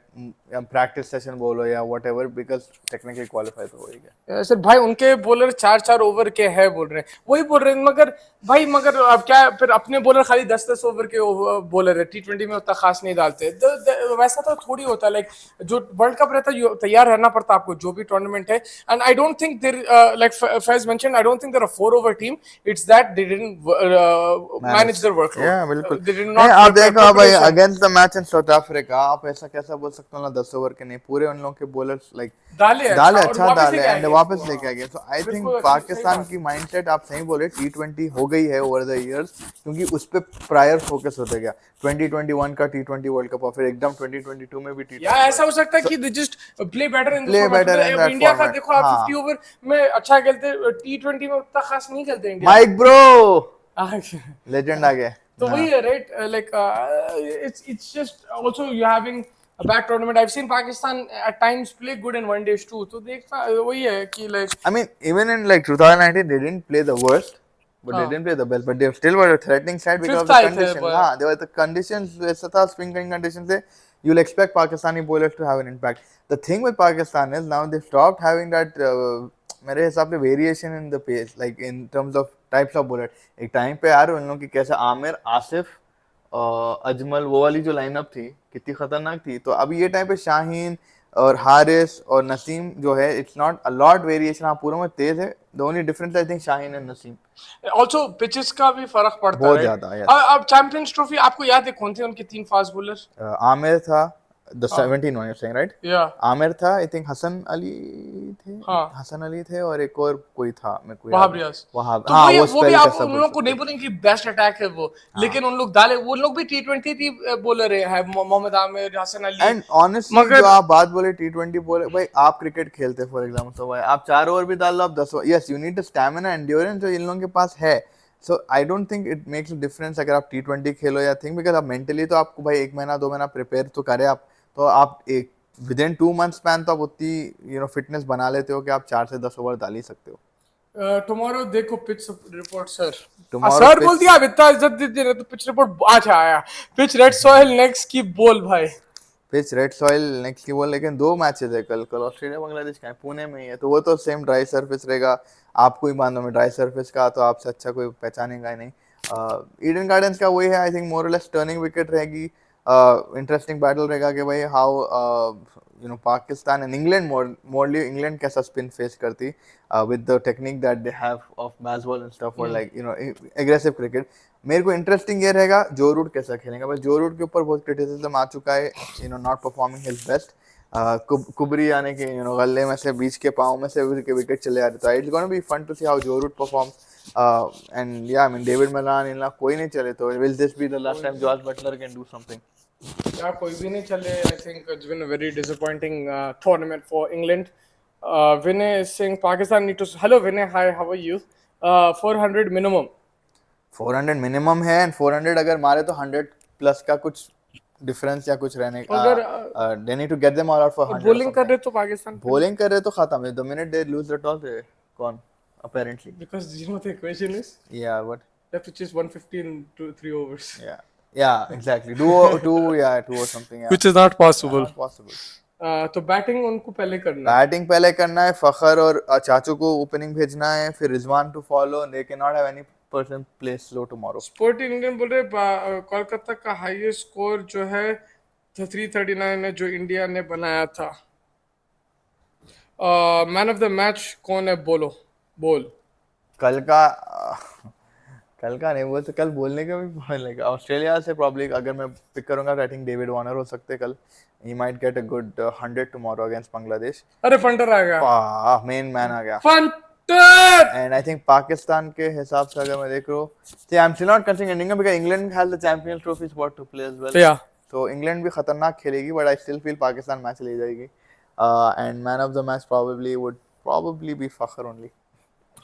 practice session बोलो या whatever, because technically qualify तो हो ही गया। सर भाई उनके बॉलर 4-4 ओवर के है बोल रहे हैं, वही बोल रहे हैं, मगर भाई मगर अब क्या फिर अपने बॉलर खाली 10-10 ओवर के बॉलर है, T20 में उतना खास नहीं डालते, वैसा तो थोड़ी होता है। लाइक जो वर्ल्ड कप रहता है तैयार रहना पड़ता है आपको जो भी टूर्नामेंट है, and I don't think there like Faiz mentioned, I don't think there are 4 over team, it's that they didn't manage their workload. Yeah, बिल्कुल। दे डिड नहीं, नॉट आप देखो भाई against the match in South Africa, आप ऐसा कैसा बोल सकते हो ना 10 ओवर के नहीं, पूरे उन लोगों के बॉलर्स लाइक डाले अच्छा डाले एंड आएंगे। वापस लेके आ गए। सो आई थिंक बिल्कुल, सही पाकिस्तान बात। की माइंडसेट आप सही बोले, T20 हो गई है ओवर द इयर्स, क्योंकि उस पे प्रायर फोकस होते गया। 2021 का T20 वर्ल्ड कप और फिर एकदम 2022 में भी T20। या ऐसा हो सकता है कि they just play better in Play better in that India का format, देखो आप हाँ। 50 ओवर में अच्छा खेलते, T20 में उतना खास नहीं खेलते इंडिया। माइक ब्रो हाँ, लेजेंड आ गए। तो वही है right, like it's just also you having a bad tournament. I've seen Pakistan at times play good in one days too, तो देखना वही है कि like I mean, even in like 2019, they didn't play the worst, but they हाँ। didn't play the best. But they still were a threatening side because of Fifth the आए थे, conditions. but- हाँ, they were the conditions. ऐसा था spring conditions से, you'll expect Pakistani bowlers to have an impact. The thing with Pakistan is now they stopped having that. मेरे हिसाब से variation in the pace, like in terms of types of bowler. एक time पे यार उन लोगों की कैसे आमिर, आसिफ, अजमल, वो वाली जो लाइनअप थी कितनी खतरनाक थी। तो अभी ये टाइम पे शाहीन और हारिस और नसीम जो है, it's not a lot variation, हाँ पूरों में तेज है। The only difference I think Shaheen and Naseem. also pitches का भी फर्क पड़ता है बहुत right? ज्यादा, yes। अब चैंपियंस ट्रॉफी आपको याद है कौन थे उनके 3 फास्ट बॉलर? आमिर था, the 17 one you're saying, right? या आमिर था, आई थिंक हसन अली थे, हाँ। हसन अली थे और एक और कोई था, मेरे को वहाब याद नहीं। रियाज। वहाब, तो हाँ वो भी spell आप कैसा उन बोल लोगों को सकते नहीं हैं। बोलेंगे कि बेस्ट अटैक है वो, लेकिन उन लोग डाले, वो लोग भी T20 बॉलर है, मोहम्मद आमिर, हसन अली। एंड ऑनेस्टली मगर- जो आप बात बोले T20 बोले, भाई आप क्रिकेट खेलते फॉर एग्जांपल, तो भाई आप 4 ओवर भी डाल लो, आप 10 over, yes you need stamina endurance, जो इन लोगों के पास है। So I don't think it makes a difference अगर आप T20 खेलो या थिंक, बिकॉज आप मेंटली तो आपको भाई 1 महीना 2 महीना प्रिपेयर तो करे आप, तो आप एक विद इन 2 मंथ स्पैन तो आप उतनी फिटनेस बना लेते हो कि आप 4 से 10 ओवर डाल ही सकते हो। टुमारो देखो pitch report sir. Tomorrow sir pitch बोल दिया, अब इतना इज्जत देते रहे तो पिच रिपोर्ट आज आया। पिच रेड सॉइल नेक्स्ट की बोल भाई। पिच रेड सॉइल नेक्स्ट की बोल, लेकिन 2 मैचेस है कल। कल ऑस्ट्रेलिया बांग्लादेश का है, पुणे में ही है, तो वो तो सेम ड्राई सरफेस रहेगा। आपको ही मालूम है ड्राई सरफेस का तो आपसे अच्छा कोई पहचानेगा ही नहीं। ईडन गार्डन्स का वही है, आई थिंक मोर और लेस टर्निंग विकेट रहेगी। इंटरेस्टिंग बैटल रहेगा कि भाई how Pakistan and England, morally England कैसा स्पिन फेस करती with the technique that they have of Bazball and stuff, और लाइक एग्रेसिव क्रिकेट। मेरे को इंटरेस्टिंग ये रहेगा जो रूट कैसा खेलेगा। बस जो रूट के ऊपर बहुत क्रिटिसिज्म आ चुका है, नॉट परफॉर्मिंग हिज बेस्ट। कुबरी यानी कि गले में से, बीच के पाँव में से के विकेट चले आ रहे, तो it's gonna be fun to see how Joe Root performs. And yeah I mean David Malan इनला कोई नहीं चले, तो will this be the last time George Buttler can do something? या कोई भी नहीं चले। I think it's been a very disappointing tournament for England. Vinay Singh Pakistan need to, hello Vinay, hi, how are you? 400 minimum, 400 minimum है, एंड 400 अगर मारे तो 100 plus का कुछ डिफरेंस या कुछ रहने अगर they need to get them all out for 100। Bowling कर रहे तो पाकिस्तान बॉलिंग कर रहे तो खत्म है, the minute they lose the toss they कौन apparently, because you know the equation is yeah, what, you have to chase 150 in 3 overs, yeah exactly, two or something, yeah, which is not possible. not possible. तो batting उनको पहले करना है। Batting पहले करना है, फखर और चाचू को ओपनिंग भेजना है, फिर Rizwan to follow, they can not have any person play slow tomorrow. Sporting Indian बोल रहे कोलकाता का हाईएस्ट स्कोर जो है 339 है, जो इंडिया ने बनाया था। मैन ऑफ द मैच कौन है, बोलो बोल। कल का नहीं बोल सकते, कल बोलने का भी लगा। ऑस्ट्रेलिया से प्रॉब्ली अगर मैं पिक करूंगा तो आई थिंक डेविड वार्नर हो सकते हैं कल। He might get a good 100 tomorrow against Bangladesh. अरे फंटर आ गया, मेन मैन आ गया, Punter. And I think Pakistan के हिसाब से अगर मैं देख रहा हूँ, I am still not considering India because England has the Champions Trophy spot to play as well. तो इंग्लैंड भी खतरनाक खेलेगी, but I still feel Pakistan match ले जाएगी। And man of the match probably be Fakhr only.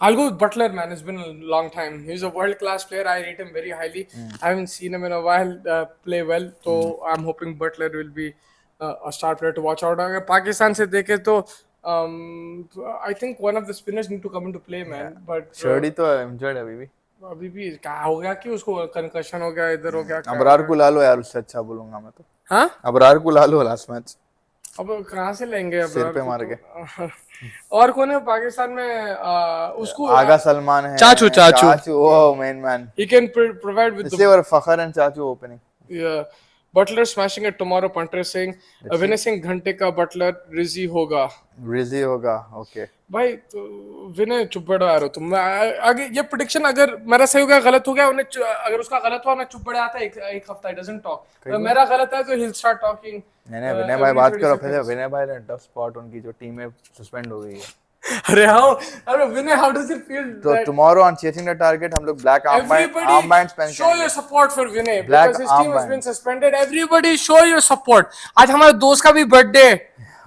I'll go with Butler, man. It's been a long time. He's a world-class player. I rate him very highly. I haven't seen him in a while play well. So I'm hoping Butler will be a star player to watch out. अगर पाकिस्तान से देखे तो I think one of the spinners need to come into play, man. Yeah. But शर्डी तो injured है अभी भी क्या हो गया कि उसको कंकशन हो गया, इधर हो गया। अबरार को ला लो यार, उससे अच्छा बोलूंगा मैं तो। हाँ, अबरार को ला लो लास्ट मैच। अब कहाँ से लेंगे अबरार? सिर पे मार के। और कौन है पाकिस्तान में? उसको आगा सलमान है, चाचू वो main man. He can provide with the Fakhr and चाचू opening. Yeah. Butler smashing it tomorrow. Punter saying Vinay Singh घंटे का बटलर रिजी होगा, ओके भाई। तो विनय चुप बैठो यार तुम। आगे ये प्रेडिक्शन अगर मेरा सही हो गया, गलत हो गया, उन्हें अगर उसका गलत हुआ ना, चुप बैठ जाता है एक हफ्ता, ही डजंट टॉक। अगर मेरा गलत है तो he'll start talking। नहीं विनय भाई बात करो फिर। विनय भाई ने टफ स्पॉट, उनकी जो टीम में सस्पेंड हो गई है। अरे विनय, how does it feel? तो tomorrow on chasing the target हम लोग black armbands पहन के show your support for Vinay because his team has been suspended. Everybody show your support. आज हमारे दोस्त का भी birthday.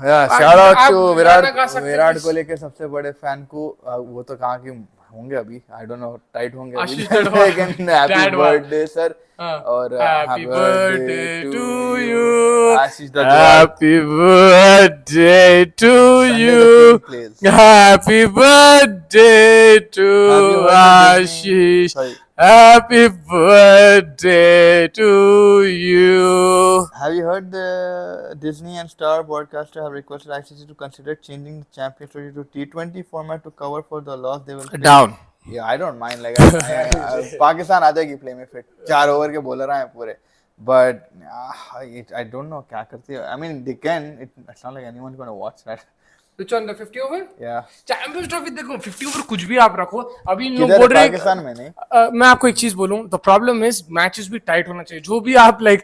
shout out to Virat Kohli के सबसे बड़े फैन को। वो तो कहाँ की होंगे अभी, आई डोंट नो, टाइट होंगे लेकिन हैप्पी बर्थडे सर, और happy birthday to you Ashish the happy birthday to you, happy birthday to Ashish, happy birthday to you. Have you heard the Disney and Star broadcaster have requested ICC to consider changing the Champions Trophy to T20 format to cover for the loss they will down? Yeah, I don't mind. Like Pakistan आ जाएगी play में फिर 4 over के bowler आए पूरे, but I don't know क्या करती है। I mean they can. It's not like anyone's gonna watch that. Which one, the 50 over? Yeah. Champions trophy देखो, 50 ओवर कुछ भी आप रखो। अभी लोग बोल रहे हैं पाकिस्तान में नहीं। मैं आपको एक चीज बोलूं, द प्रॉब्लम इज मैचेस भी टाइट होना चाहिए। जो भी आप लाइक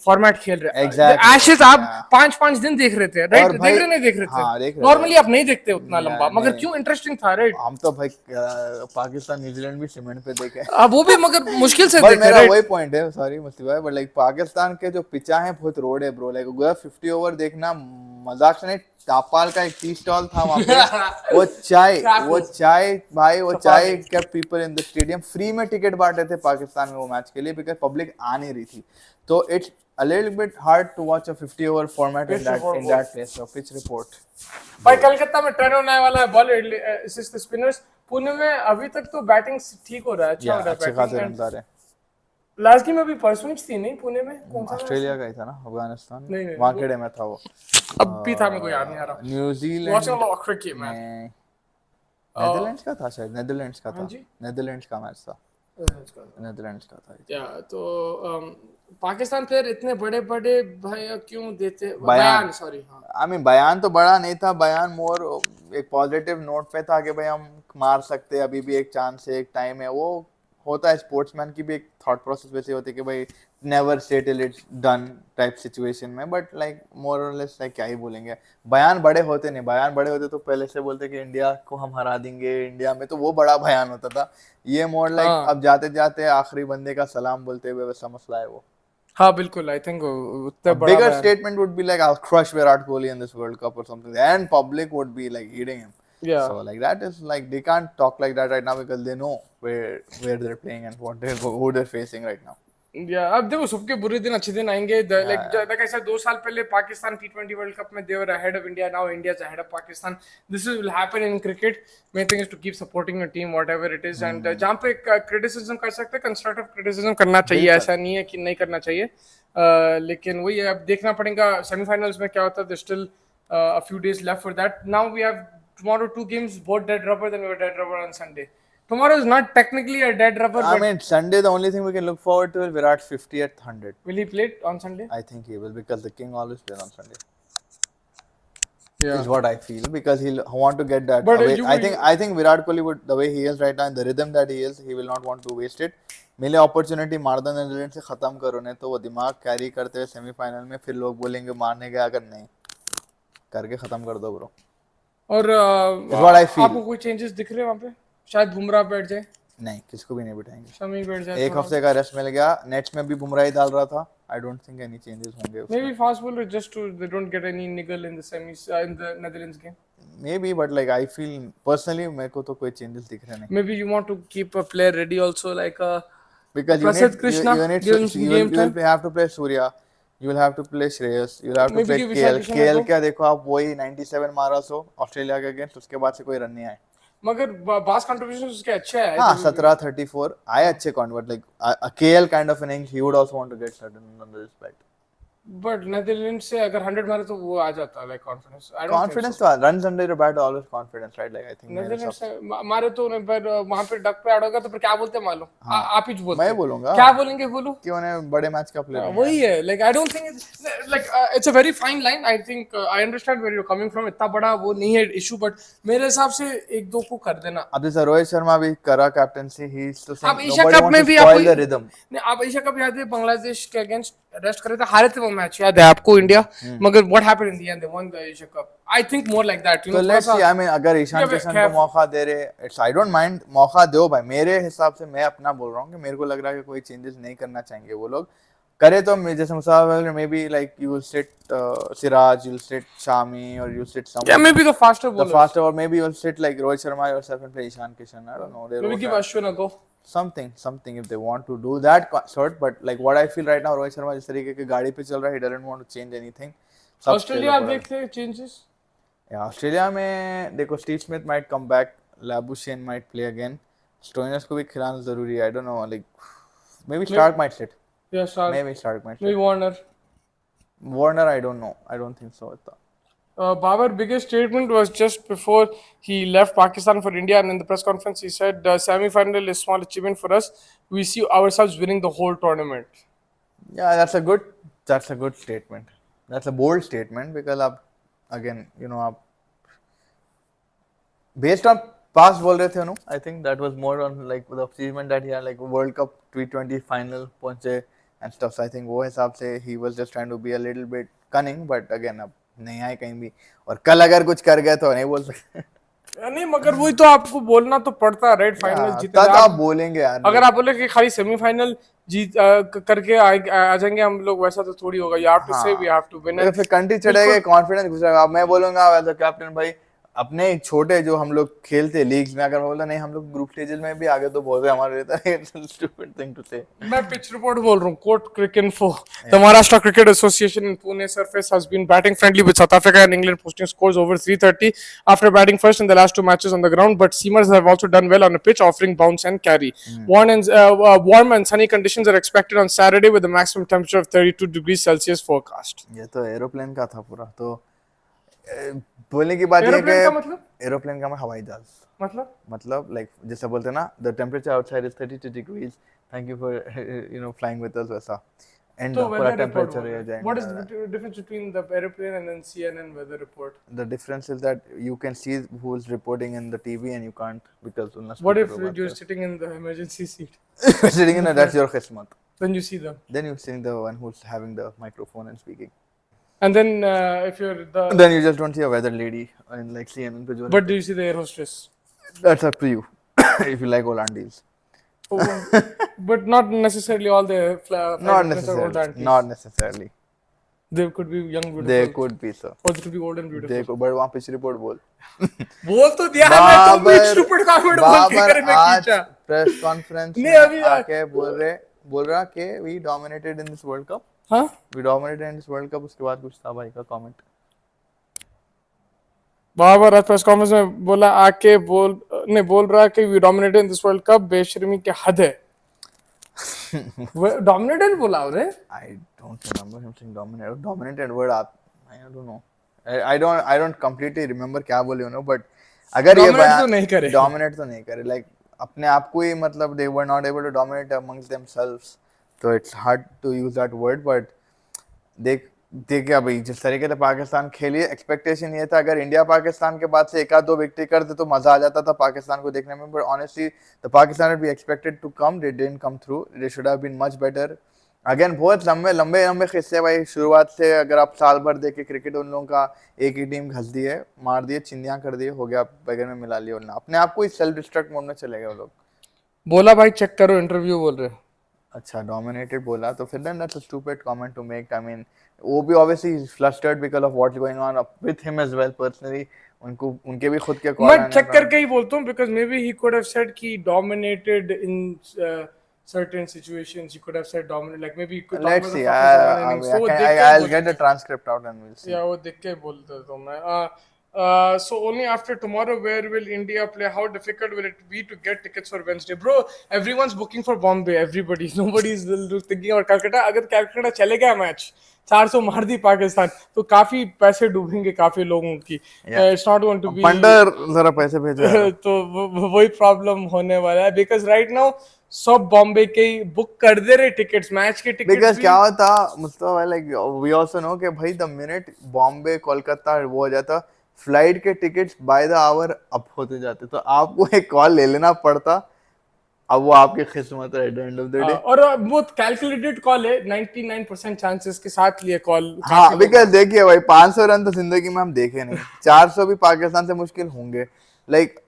फॉर्मेट खेल रहे हैं, एशेज आप 5-5 दिन देख रहे थे, राइट? देख रहे नहीं देख रहे थे, नॉर्मली आप नहीं देखते उतना लंबा, मगर क्यों इंटरेस्टिंग था, राइट? हम तो भाई पाकिस्तान न्यूजीलैंड भी सीमेंट पे देखे, वो भी मगर मुश्किल से देखे। मेरा वही पॉइंट है, सॉरी मुस्लिम भाई, बट लाइक पाकिस्तान के जो पिचा है बहुत रोड है ब्रो। लाइक 50 ओवर देखना मजाक से नहीं। टापाल का एक टी स्टॉल था वहाँ पे, वो चाय भाई, वो चाय kept people in the stadium. Free में टिकट बांट रहे थे पाकिस्तान में वो मैच के लिए, बिकॉज पब्लिक आ नहीं रही थी। तो it's a little bit hard to watch a 50-over format in that place. So pitch report. भाई कलकत्ता में टर्न होने वाला है बॉल असिस्ट स्पिनर्स. पुणे में अभी तक तो बैटिंग ठीक हो रहा है, अच्छा हो रहा है, अच्छे खासे रन आ रहे हैं. लास्ट गेम अभी परसों थी नहीं पुणे में, कौन सा ऑस्ट्रेलिया का ही था ना, अफगानिस्तान वानखेड़े में था वो. अब भी था, मेरे को याद नहीं आ रहा. न्यूजीलैंड क्रिकेट में नेदरलैंड्स का था शायद, नेदरलैंड्स का था, नेदरलैंड्स का मैच था, नेदरलैंड्स का था. या तो पाकिस्तान प्लेयर इतने बड़े बड़े भाई क्यों देते बयान, सॉरी आई मीन बयान तो बड़ा नहीं था, बयान मोर एक पॉजिटिव नोट पे था कि भाई हम मार सकते हैं, अभी भी एक चांस है, एक टाइम है. वो होता है स्पोर्ट्समैन की भी एक थॉट प्रोसेस वैसे होती है कि भाई never say till it's done type situation में. बट लाइक मोर और लेस लाइक क्या ही बोलेंगे, बयान बड़े होते नहीं. बयान बड़े होते तो पहले से बोलते कि इंडिया को हम हरा देंगे इंडिया में, तो वो बड़ा बयान होता था. ये मोर लाइक अब जाते जाते आखिरी बंदे का सलाम बोलते हुए वैसा मसला है वो. हाँ बिल्कुल, आई थिंक उतना बड़ा bigger statement would be like I'll crush Virat Kohli in this World Cup or something, and public would be like eating him. Yeah. So like that is like they can't talk like that right now because they know where they're playing and who they're facing right now. या अब देखो सबके बुरे दिन अच्छे दिन आएंगे. Like ऐसा 2 साल पहले पाकिस्तान T20 वर्ल्ड कप में they were ahead of India, now India is ahead of Pakistan. This will happen in cricket. Main thing is to keep supporting your team whatever it is. And जहां पे criticism कर सकते हैं, constructive criticism करना चाहिए, ऐसा नहीं है कि नहीं करना चाहिए. लेकिन वही अब देखना पड़ेगा सेमीफाइनल्स में क्या होता है. Still a few days left for that. Now we have tomorrow 2 games, both dead rubber, then we have dead rubber on Sunday. Tomorrow is not technically a dead rubber. I mean, Sunday, the only thing we can look forward to is Virat's 50th 100. Will he play it on Sunday? I think he will, because the king always plays on Sunday. Yeah. Is what I feel, because he'll want to get that But away. I think Virat Kohli would, the way he is right now, in the rhythm that he is, he will not want to waste it. मिले opportunity मारदा Netherland से खत्म करो, नहीं तो वो दिमाग carry करते हुए सेमीफाइनल में फिर लोग बोलेंगे मारने गया, अगर नहीं करके खत्म कर दो ब्रो. और आपको कोई चेंजेस दिख रहे हैं वहाँ पे? शायद बुमराह बैठ जाए. नहीं, किसको भी नहीं बिठाएंगे. शमी बैठ जाए. एक हफ्ते का रेस्ट मिल गया. नेट्स में भी बुमराह ही डाल रहा था. I don't think any changes होंगे. Maybe fast bowler just to they don't get any niggle in the semis in the Netherlands game. Maybe, but like I feel personally मेरे को तो कोई changes दिख रहे नहीं. Maybe you want to keep a player ready also, like because you will have to play Surya. You will have to play Shreyas. You will have to play KL. KL क्या देखो आप, वही 97 मारा so Australia के against, उसके बाद से कोई रन नहीं आए. मगर बास कंट्रीब्यूशन उसके अच्छे आए. हाँ 17-34 आए अच्छे convert. Like a KL kind of innings he would also want to get certain on the respect. But Netherland से अगर 100 मारे तो वो आ जाता है, like confidence. I don't confidence तो runs under your bat always confidence, right? Like I think Netherland से मारे तो पर वहां पे डक पे ऐड होगा तो फिर क्या बोलते हैं मालूम. आप ही बोलते. मैं बोलूंगा. क्या बोलेंगे बोलो कि उन्हें बड़े मैच का प्लेयर वही है. Like I don't think like it's a very fine line. I think I understand where you are coming from. इतना बड़ा वो नहीं है इशू, बट मेरे हिसाब से 1-2 को कर देना. अब जैसे रोहित शर्मा भी करा कैप्टनसी, ही इज टू से अब एशिया कप में भी आप एशिया कप याद है बांग्लादेश के अगेंस्ट रेस्ट करे थे, हारे थे वो मैच, याद है आपको इंडिया. मगर what happened in the end, they one the Asia cup. I think more like that, you know. तो लेट्स सी. आई मीन अगर ईशान किशन को मौका दे रहे, इट्स आई डोंट माइंड, मौका दो भाई. मेरे हिसाब से मैं अपना बोल रहा हूँ कि मेरे को लग रहा है कि कोई चेंजेस नहीं करना चाहेंगे वो लोग. करे तो जैसे मुसाफिर may B like you will sit Siraj, you will sit Shami, और यू सिट समवन. या may be the faster bowler, और may be you will sit like Rohit Sharma yourself and play Ishan Kishan. I don't know. May be give Ashwin a go. something if they want to do that sort. But like what I feel right now, Rohit Sharma जिस तरीके की गाड़ी पे चल रहा है, he doesn't want to change anything. Australia आप देखते हैं चेंजेस? ऑस्ट्रेलिया में देखो, Steve Smith might come back, Labuschagne might play again, Stoinis को भी खिलाना जरूरी है. I don't know, like maybe Stark might sit. Yeah, Stark. Maybe Stark might sit. Maybe Warner. I don't know. I don't think so. Babar's biggest statement was just before he left Pakistan for India, and in the press conference he said, semi-final is small achievement for us. We see ourselves winning the whole tournament. Yeah, that's a good statement. That's a bold statement, because again, you know, based on past बोल रहे थे ना, I think that was more on like the achievement that he had, like World Cup T20 final पहुंचे and stuff. So I think वो हिसाब से he was just trying to be a little bit cunning, but again अब नहीं आए कहीं भी, और कल अगर कुछ कर गए तो नहीं बोल सकते. नहीं, मगर वही तो आपको बोलना तो पड़ता है, राइट? फाइनल जीते तो आप बोलेंगे यार. अगर आप बोले कि खाली सेमीफाइनल जीत करके आ जाएंगे हम लोग, वैसा तो थोड़ी होगा. यू हैव टू से वी हैव टू विन. फिर कंट्री चढ़ेगा, कॉन्फिडेंस घुसेगा. अब मैं बोलूंगा एज अ कैप्टन, भाई अपने छोटे जो हम लोग खेलते लीग्स में, अगर मैं बोलता नहीं हम लोग ग्रुप स्टेजेस में भी आगे तो बहुत है हमारे रहता है स्टूपिड थिंग टू से. मैं पिच रिपोर्ट बोल रहा हूँ. Quote cricinfo. The Maharashtra Cricket Association in Pune surface has been batting friendly with South Africa and England posting scores over 330 after batting first in the last two matches on the ground. But seamers have also done well on a pitch, offering bounce and carry. Warm and sunny conditions are expected on Saturday with a maximum temperature of 32 degrees Celsius forecast. ये तो aeroplane का था पूरा. तो बोलने की बात ये एरोप्लेन का मतलब? एरोप्लेन का हवाई जहाज मतलब लाइक जैसे बोलते हैं ना the temperature outside is 32 degrees, thank you for flying with us वैसा. एंड तो पूरा टेम्परेचर ये जाएगा. What is the difference between the aeroplane and then CNN weather report? The difference is that you can see who is reporting in the TV and you can't because उनका. What if you are sitting in the emergency seat? Sitting in that's your किस्मत. Then you see them. Then you see the one who's having the microphone and speaking. And then if you're the then you just don't see a weather lady and like CNN pe jo. But do you see the air hostess? That's up to you if you like Hollandies. But not necessarily all the not necessarily. There could be young beautiful. They could be, sir. Or they could be old and beautiful. They could, but वहाँ pitch report बोल. बोल तो दिया है, मैं तो भी stupid comment बोल के करे मैं खींचा. Press conference में आके बोल रहा कि we dominated in this World Cup. हाँ? We dominated in this World Cup. उसके बाद कुछ था भाई का comment. बाबर आज प्रेस कॉन्फ्रेंस में बोला आके बोल रहा कि we dominated in this World Cup. बेशर्मी के हद है. Dominated बोला उन्हें? I don't remember him saying dominated. Dominated word I don't know. I don't completely remember क्या बोले उन्होंने, but अगर ये dominate तो नहीं करे like अपने आप को ही मतलब they were not able to dominate amongst themselves, so it's hard to use that word. But देखिए भाई जिस तरीके से पाकिस्तान खेली, एक्सपेक्टेशन ये था अगर इंडिया पाकिस्तान के बाद से एक आध दो विक्ट्री करते तो मजा आ जाता था पाकिस्तान को देखने में. But honestly the Pakistan we expected to come, they didn't come through. They should have been much better. Again बहुत लंबे किस्से भाई. शुरुआत से अगर आप साल भर देखे क्रिकेट, उन लोगों का एक ही टीम घस दी है, मार दिए, चिंदियां कर दिए, हो गया, बगैर में मिला लिया. उन्होंने अपने आप को ही सेल्फ डिस्ट्रक्ट मोड में चले गए वो लोग. बोला भाई चेक करो इंटरव्यू बोल रहे. अच्छा डोमिनेटेड बोला तो फिर then that's a stupid comment to make. I mean वो भी obviously he's flustered because of what's going on with him as well personally. उनके भी खुद के कॉल मैं चेक करके ही बोलता हूँ because maybe he could have said कि dominated in certain situations. He could have said dominant, like maybe he could. Let's see. I'll get the transcript out and we'll see. Yeah, वो देख के बोलता तो मैं. So only after tomorrow, where will India play? How difficult will it be to get tickets for Wednesday? Bro, everyone's booking for Bombay. Everybody, nobody's thinking about Calcutta. अगर Calcutta चले गया match 400 मार दी पाकिस्तान तो काफी पैसे डूबेंगे काफी लोगों की. It's not going to be. पंडर जरा पैसे भेजो. तो वही प्रॉब्लम होने वाला है because right now सब बॉम्बे के बुक कर दे रहे टिकट्स, मैच के टिकट्स. Because क्या होता Mustafa, like we also know कि भाई the minute बॉम्बे कोलकाता वो हो जाता, फ्लाइट के tickets by the hour up होते जाते, तो आपको एक कॉल ले लेना पड़ता. अब वो आपकी किस्मत है at the end of the day. और वो कैलकुलेटेड कॉल है, 99% चांसेस के साथ लिए कॉल. हाँ बिकॉज़ देखिए भाई 500 रन तो जिंदगी में हम देखे नहीं. 400 भी पाकिस्तान से मुश्किल होंगे. लाइक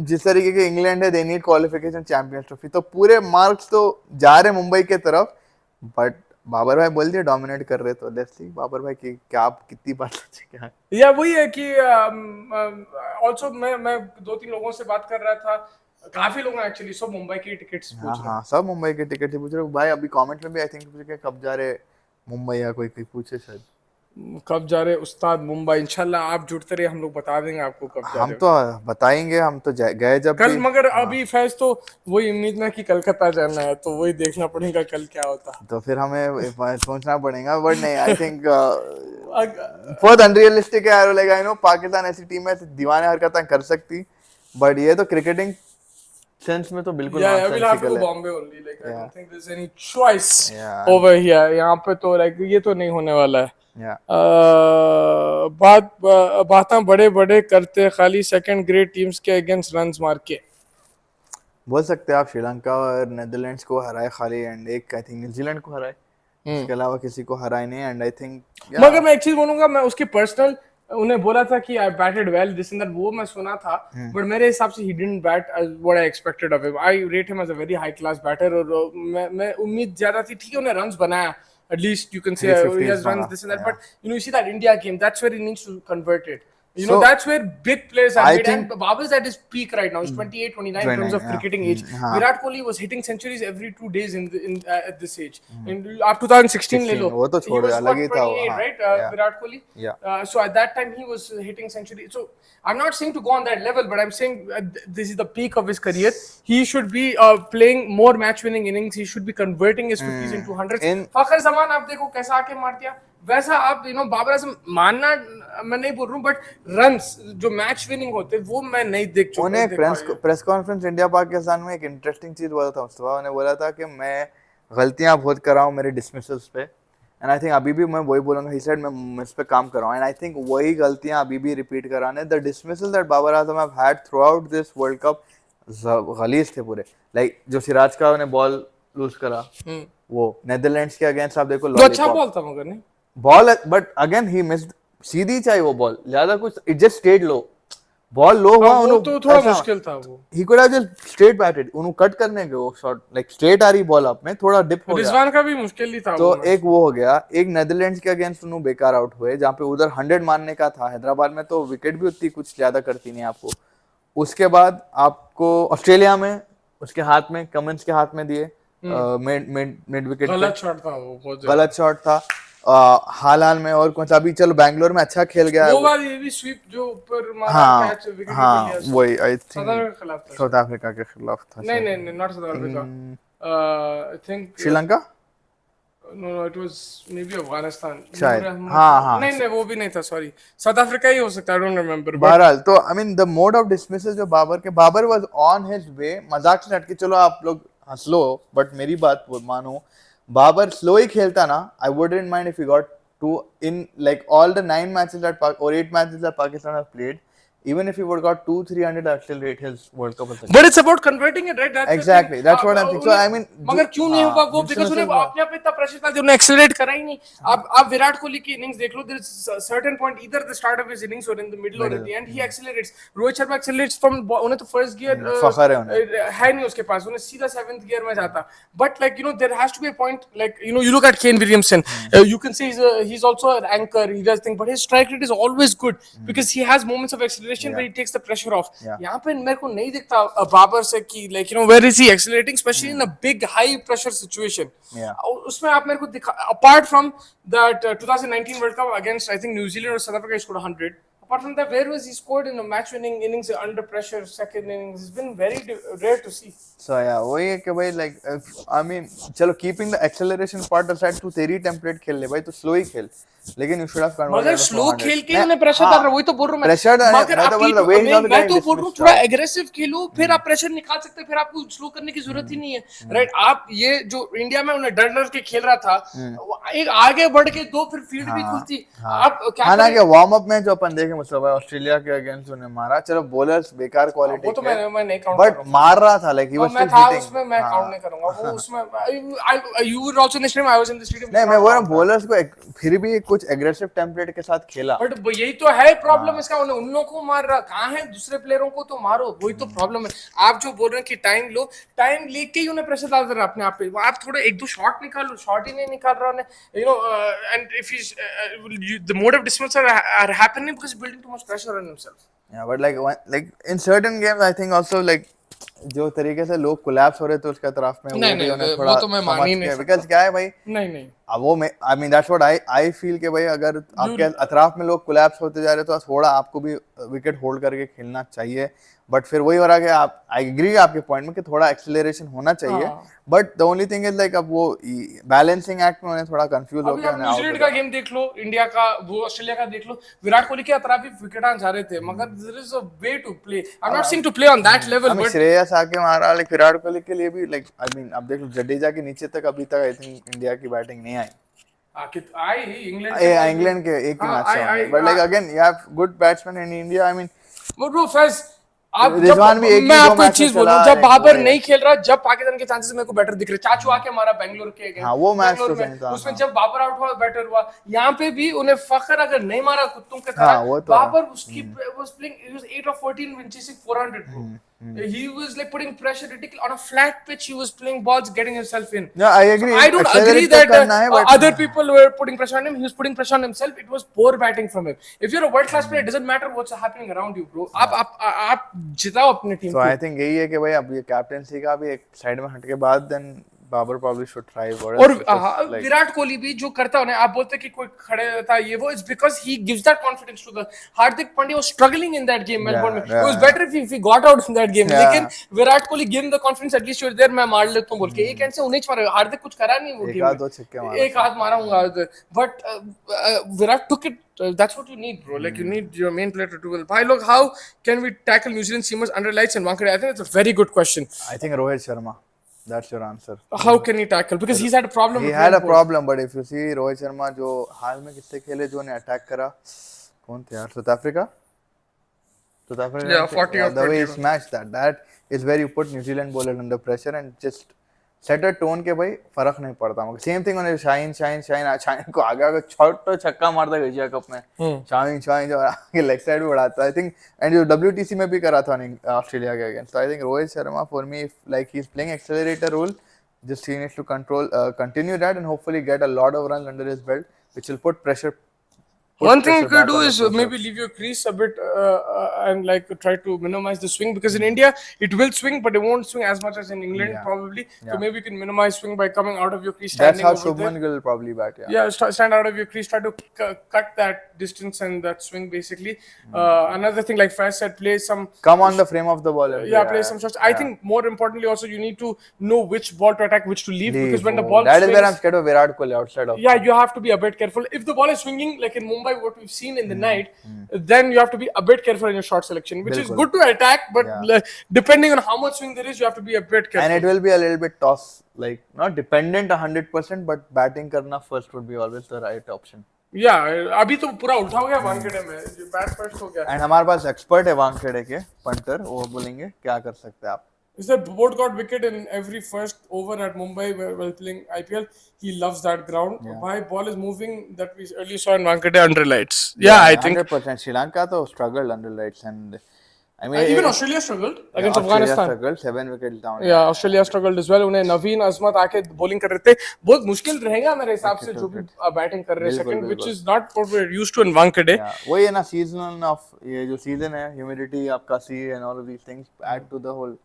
जिस तरीके के इंग्लैंड है, they need qualification champions trophy, तो पूरे मार्क्स तो जा रहे मुंबई के तरफ. बट बाबर भाई बोल दिए डोमिनेट कर रहे, तो लेट्स सी बाबर भाई की क्या आप कितनी बात सच्ची क्या. या वही है कि आल्सो मैं 2-3 लोगों से बात कर रहा था, काफी लोग एक्चुअली सब मुंबई की टिकट्स पूछ रहे हैं. हाँ सब मुंबई के टिकट पूछ रहे भाई. अभी कमेंट में भी आई थिंक पूछ के कब जा रहे मुंबई या कोई पूछे शायद कब जा रहे उस्ताद मुंबई. इंशाल्लाह आप जुड़ते रहे, हम लोग बता देंगे आपको कब जा रहे. हम तो बताएंगे, हम तो गए जब कल, मगर अभी फैज तो वही उम्मीद में कि कलकत्ता जाना है, तो वही देखना पड़ेगा कल क्या होता. तो फिर हमें सोचना पड़ेगा. बट नहीं आई थिंक बहुत अनरियलिस्टिक है यार. लाइक आई नो पाकिस्तान ऐसी टीम है दीवाने हरकतें कर सकती, बट ये तो क्रिकेटिंग सेंस में तो बिल्कुल नॉनसेंसिकल है. Bombay only, like I don't think there is any choice over here. यहाँ पे तो लाइक ये तो नहीं होने वाला है. बातें बड़े करते खाली सेकंड ग्रेड टीम्स के अगेंस्ट रन्स मार के. बोल सकते हैं आप श्रीलंका और नेदरलैंड्स को हराए खाली, एंड एक आई थिंक न्यूजीलैंड को हराए, इसके अलावा किसी को हराए नहीं. एंड आई थिंक मगर मैं एक चीज बोलूंगा, मैं उसकी पर्सनल उन्हें बोला था कि I batted well this and that, वो मैं सुना था. बट मेरे हिसाब से he didn't bat what I expected of him. I rate him as a very high class batter. और मैं उम्मीद ज्यादा थी. ठीक है उन्हें रन्स बनाया, at least you can say he has runs this and that, but you see that India game, that's where he needs to convert it. You know, that's where big players are made. And Babar's at his peak right now. He's 28, 29 in terms of cricketing age. Virat Kohli was hitting centuries every 2 days at this age. In 2016, le lo. He was what, 28, right? Virat Kohli. So at that time, he was hitting centuries. So I'm not saying to go on that level, but I'm saying this is the peak of his career. He should be playing more match-winning innings. He should be converting his 50s into 100s. Fakhar Zaman, आप देखो कैसा आके मार दिया. वैसा आप बाबर आजम मानना मैं नहीं बोल रहा हूँ, बट रन्स जो मैच विनिंग होते वो मैं नहीं देख चुका. उन्हें प्रेस कॉन्फ्रेंस इंडिया पाकिस्तान में एक इंटरेस्टिंग चीज बोला था मुस्तफा. उन्हें बोला था कि मैं गलतियां बहुत कर रहा हूँ मेरे डिसमिसल्स पे, एंड आई थिंक अभी भी मैं वही बोलूंगा. ही सेड मैं इस पे काम कर रहा हूँ, एंड आई थिंक वही गलतियां अभी भी रिपीट कराने. The dismissal that Babar Azam have had throughout this world cup गलीज थे पूरे. लाइक जो सिराज का उन्हें बॉल लूज करा, वो नेदरलैंड्स के अगेंस्ट आप देखो, अच्छा बॉल था मगर नहीं ball, but again he missed. सीधी चाहिए वो बॉल, ज्यादा कुछ, it just stayed low. Ball low हुआ, वो तो थोड़ा मुश्किल था. वो he could have just straight batted. उन्होंने कट करने के वो शॉट, लाइक स्ट्रेट आ रही बॉल अप में, थोड़ा डिप हो गया. रिजवान का भी मुश्किल ही था. तो एक वो हो गया. एक नेदरलैंड्स के अगेंस्ट उन्होंने बेकार आउट हुए, जहां पे उधर 100 मारने का था. हैदराबाद में तो विकेट भी उतनी कुछ ज्यादा करती नहीं आपको. उसके बाद आपको ऑस्ट्रेलिया में उसके हाथ में, कमिंस के हाथ में दिए मिड विकेट. गलत शॉट था वो, बहुत गलत शॉट था. हाल में और कौन सा, अभी चलो बैंगलोर में अच्छा खेल गया. वो बात ये भी स्वीप जो ऊपर मारा कैच विकेट हाँ वही आई थिंक साउथ अफ्रीका के खिलाफ था. नहीं not South Africa, I think Sri Lanka. No it was maybe Afghanistan शायद. हाँ नहीं वो भी नहीं था, सॉरी साउथ अफ्रीका ही हो सकता है, आई डोंट रिमेंबर. बहरहाल तो I mean the mode of dismissal जो Babar was on his way. मजाक से हट के चलो आप लोग हंस लो, बट मेरी बात मानो, बाबर स्लो ही खेलता ना, I wouldn't mind if he got to in like all the 9 matches that or 8 matches that Pakistan have played. Even if he would got 200-300 accelerate his World Cup. But it's about converting it, right? Exactly. That's what I'm thinking. So I mean, मगर क्यों नहीं हुआ वो? Because उन्हें अपने आप इतना pressure था, उन्हें एक्सेलरेट करा ही नहीं. आप विराट कोहली की इनिंग्स देख लो, there is a certain point either the start of his innings or in the middle or at the end he accelerates. Rohit Sharma accelerates from उन्हें तो first gear है नहीं उसके पास, उन्हें सीधा 7th gear में जाता. But like there has to be a point, like you look at Kane Williamson, you can say he's also an anchor, he does things, but his strike rate is always good because he has moments of acceleration where he takes the pressure off. यहाँ पे मेरे को नहीं दिखता बाबर से कि like where is he accelerating, especially in a big high pressure situation. उसमें आप मेरे को दिखा, apart from that 2019 World Cup against I think New Zealand or South Africa, he scored 100. Apart from that, where was he scored in a match-winning innings under pressure, second innings? It's been very rare to see. So yeah, वही है कि भाई like I mean चलो keeping the acceleration part aside, तू तेरी template खेल ले भाई, तू स्लो ही खेल, लेकिन you should have converted. मगर स्लो खेल के उन्हें प्रेशर डाल रहा, वही तो बोल रहा हूँ मैं. प्रेशर मैं तो बोल रहा हूँ थोड़ा एग्रेसिव खेलो, फिर आप प्रेशर निकाल सकते हैं, फिर आपको स्लो करने की जरूरत ही नहीं है, राइट? आप ये जो इंडिया में उन्हें डर के खेल रहा था, एक आगे बढ़ के दो, फिर फील्ड भी खुलती. आप क्या हालांकि वार्म अप में जो अपन देखे मुस्तफा, ऑस्ट्रेलिया के अगेंस्ट उन्हें मारा, चलो बॉलर्स बेकार क्वालिटी, वो तो मैं नहीं काउंट, बट मार रहा था, like he was still hitting. उसमें मैं काउंट नहीं करूंगा वो. उसमें you were also in the stadium, I was in the stadium. नहीं, मैं वो बॉलर्स को फिर भी कुछ एग्रेसिव टेम्पलेट के साथ खेला, बट यही तो है प्रॉब्लम इसका. उन लोगों को मार रहा, कहाँ है दूसरे प्लेयरों को तो मारो, वही तो प्रॉब्लम है. आप जो बोल रहे हैं कि टाइम लो, टाइम लेके ही उन्हें प्रेशर डाल रहा अपने आप पे. आप थोड़ा 1-2 शॉट निकालो, शॉट ही नहीं निकाल रहा उन्हें. And if he the mode of dismissal are happening because building too much pressure on himself. Yeah, but like in certain games I think also like जो तरीके से लोग कोलैप्स हो रहे थे उसके तरफ में, नहीं वो तो मैं मान ही नहीं सकता. बिकॉज़ क्या है भाई, नहीं अब वो I mean that's what I feel कि भाई अगर आपके अतराफ में लोग कोलैप्स होते जा रहे तो थोड़ा आपको भी विकेट होल्ड करके खेलना चाहिए. बट फिर वही हो रहा है कि आप, आई एग्री आपके पॉइंट में कि थोड़ा एक्सेलरेशन होना चाहिए, but the only thing is like अब वो बैलेंसिंग एक्ट में उन्हें थोड़ा कंफ्यूज हो गया. न्यूजीलैंड का गेम देख लो, इंडिया का, वो ऑस्ट्रेलिया का देख लो, विराट कोहली के अतराफ भी विकेट जा रहे थे, मगर there is a way to play. I am not saying to play on that level, but Shreyas आके मारा, लाइक विराट कोहली के लिए भी लाइक आई मीन अब देख लो जडेजा के नीचे तक अभी तक आई थिंक इंडिया की बैटिंग नहीं आई. इंग्लैंड के एक ही मैच में, but like again you have good batsman in India. I mean bro Faiz, आप मैं आपको एक चीज बोलूं, जब बाबर नहीं खेल रहा, जब पाकिस्तान के चांसेस मेरे को बेटर दिख रहे. चाचू आके हमारा बेंगलोर के अगेंस्ट, वो मैच तो सही था, उसमें जब बाबर आउट हुआ बेटर हुआ. यहाँ पे भी उन्हें फखर अगर नहीं मारा कुत्तों के तरह, बाबर उसकी was playing, he was 8 of 14 when chasing 400 bro. He was like putting pressure ridiculous on a flat pitch. He was playing balls, getting himself in. Yeah, I agree. So I don't agree Accelerate तो that करना है, but other people were putting pressure on him. He was putting pressure on himself. It was poor batting from him. If you're a world class player, it doesn't matter what's happening around you, bro. आप जिताओ अपने team So को. I think यही है कि भाई अब ये captaincy का भी एक साइड में हट के बाद then Babar probably should try. और विराट कोहली भी जो करता है, आप बोलते कि कोई खड़े रहता ये वो, it's because he gives that confidence to the. Hardik Pandya was struggling in that game Melbourne में. It was better if he got out in that game. लेकिन Virat Kohli gave him the confidence, at least you're there, मैं मार लेता हूँ बोल के. एक ऐसे उन्हें मारा, हार्दिक कुछ करा नहीं वो गेम में. एक दो छक्के मारा, एक हाथ मारा हूँ, but Virat took it. That's what you need, bro. Like you need your main player to do well. Bhai, look, how can we tackle New Zealand seamers under lights and Wankhede? I think it's a very good question. I think Rohit Sharma. That's your answer. How can he tackle? Because he's had a problem. He had a problem, but if you see Rohit Sharma जो हाल में कितने खेले जो ने attack करा, कौन थे यार? South Africa. Yeah, 40 or 20. The way he smashed that is where you put New Zealand bowler under pressure and just set a tone के भाई फर्क नहीं पड़ता. Same thing on Shine को आगे छोटा छक्का मारता है एशिया कप में. Shine जो आगे लेग साइड में बढ़ाता है. I think and जो WTC में भी करा था ऑस्ट्रेलिया के against. So I think Rohit Sharma for me, if like he's playing accelerator role, just he needs to continue that and hopefully get a lot of runs under his belt, which will put pressure. One thing you could do is maybe leave your crease a bit and like try to minimize the swing, because in India it will swing, but it won't swing as much as in England probably. So maybe you can minimize swing by coming out of your crease. That's how Shubman will probably bat. Stand out of your crease, try to cut that distance and that swing basically. Another thing, like Faz said, play some. Come on the frame of the ball. Play some shots. I think more importantly also you need to know which ball to attack, which to leave, because when the ball that swings, is where I'm scared of Virat Kohli outside of. Yeah, you have to be a bit careful. If the ball is swinging like in Mumbai, what we've seen in the night, then you have to be a bit careful in your shot selection, which is good to attack, but depending on how much swing there is, you have to be a bit careful. And it will be a little bit toss, like not dependent 100%, but batting karna first would be always the right option. Yeah, अभी तो पूरा उठा हो गया वानखेड़े में, bat first हो गया. And हमारे पास एक्सपर्ट है वानखेड़े के पंटर, वो बोलेंगे क्या कर सकते हैं आप. Is that Bolt got wicket in every first over at Mumbai while playing IPL? He loves that ground. Why ball is moving that we earlier saw in Wankhede under lights. Yeah, I think 100%. Sri Lanka तो struggled under lights, and I mean even Australia struggled against Afghanistan. Struggled 7 wickets down. Yeah, Australia struggled as well. उन्हें नवीन अजमत आके bowling कर रहे थे. बहुत मुश्किल रहेगा मेरे हिसाब से जो भी बैटिंग कर रहे हैं second, which is not what we're used to in Wankhede. वही है ना, season of ये जो season है, humidity आपका sea and all of these things add to the whole.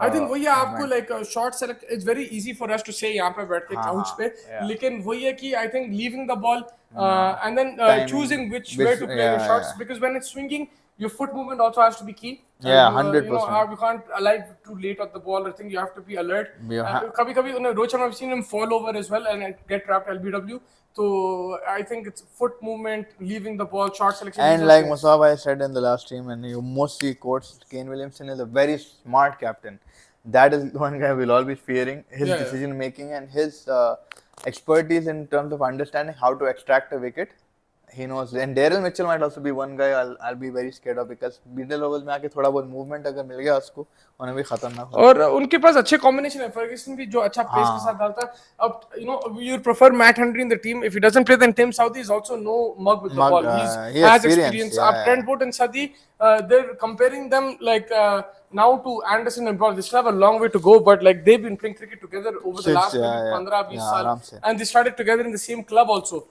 I think वही है आपको like short select. It's very easy for us to say यहाँ पे बैठ के couch पे, लेकिन वही है कि I think leaving the ball and then choosing which way to play your shots, because when it's swinging, your foot movement also has to be key. Yeah, 100%. You can't alight too late on the ball. I think you have to be alert. कभी-कभी Rohit Sharma, I've seen him fall over as well and get trapped LBW. So I think it's foot movement, leaving the ball, short selection. And like Musab I said in the last stream, and you mostly quotes, Kane Williamson is a very smart captain. That is one guy we'll all be fearing, his decision making and his expertise in terms of understanding how to extract a wicket. He knows. And Daryl Mitchell might also be one guy I'll be very scared of, because middle overs में आके थोड़ा बहुत movement अगर मिल गया उसको, उन्हें भी खतरनाक. और उनके पास अच्छे combination है. Ferguson भी जो अच्छा pace के साथ डालता है. अब you prefer Matt Henry in the team. If he doesn't play, then Tim Southee is also no mug with the ball. He has experience. Trent Boult and Southee, they're comparing them like now to Anderson and Brown. They still have a long way to go, but like they've been playing cricket together over the last 15-20 साल, and they started together in the same club also.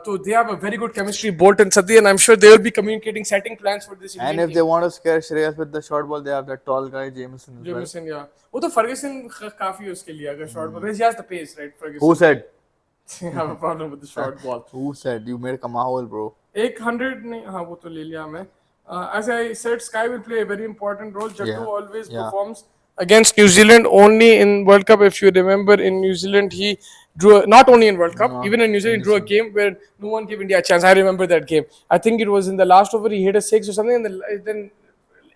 So they have a very good chemistry, Bolt and Southee, and I'm sure they will be communicating, setting plans for this. And if they want to scare Shreyas with the short ball, they have that tall guy Jameson. Yeah. वो तो Ferguson काफी उसके लिए अगर short ball, because he has the pace, right? Ferguson. Who said? I have a problem with the short ball. Who said? You made a mahal, bro. 100 नहीं, हाँ वो तो ले लिया मैं. As I said, Sky will play a very important role. Jaddu always performs against New Zealand only in World Cup. If you remember, in New Zealand he drew, not only in World Cup, even in New Zealand he drew a game where no one gave India a chance. I remember that game. I think it was in the last over he hit a 6 or something, and then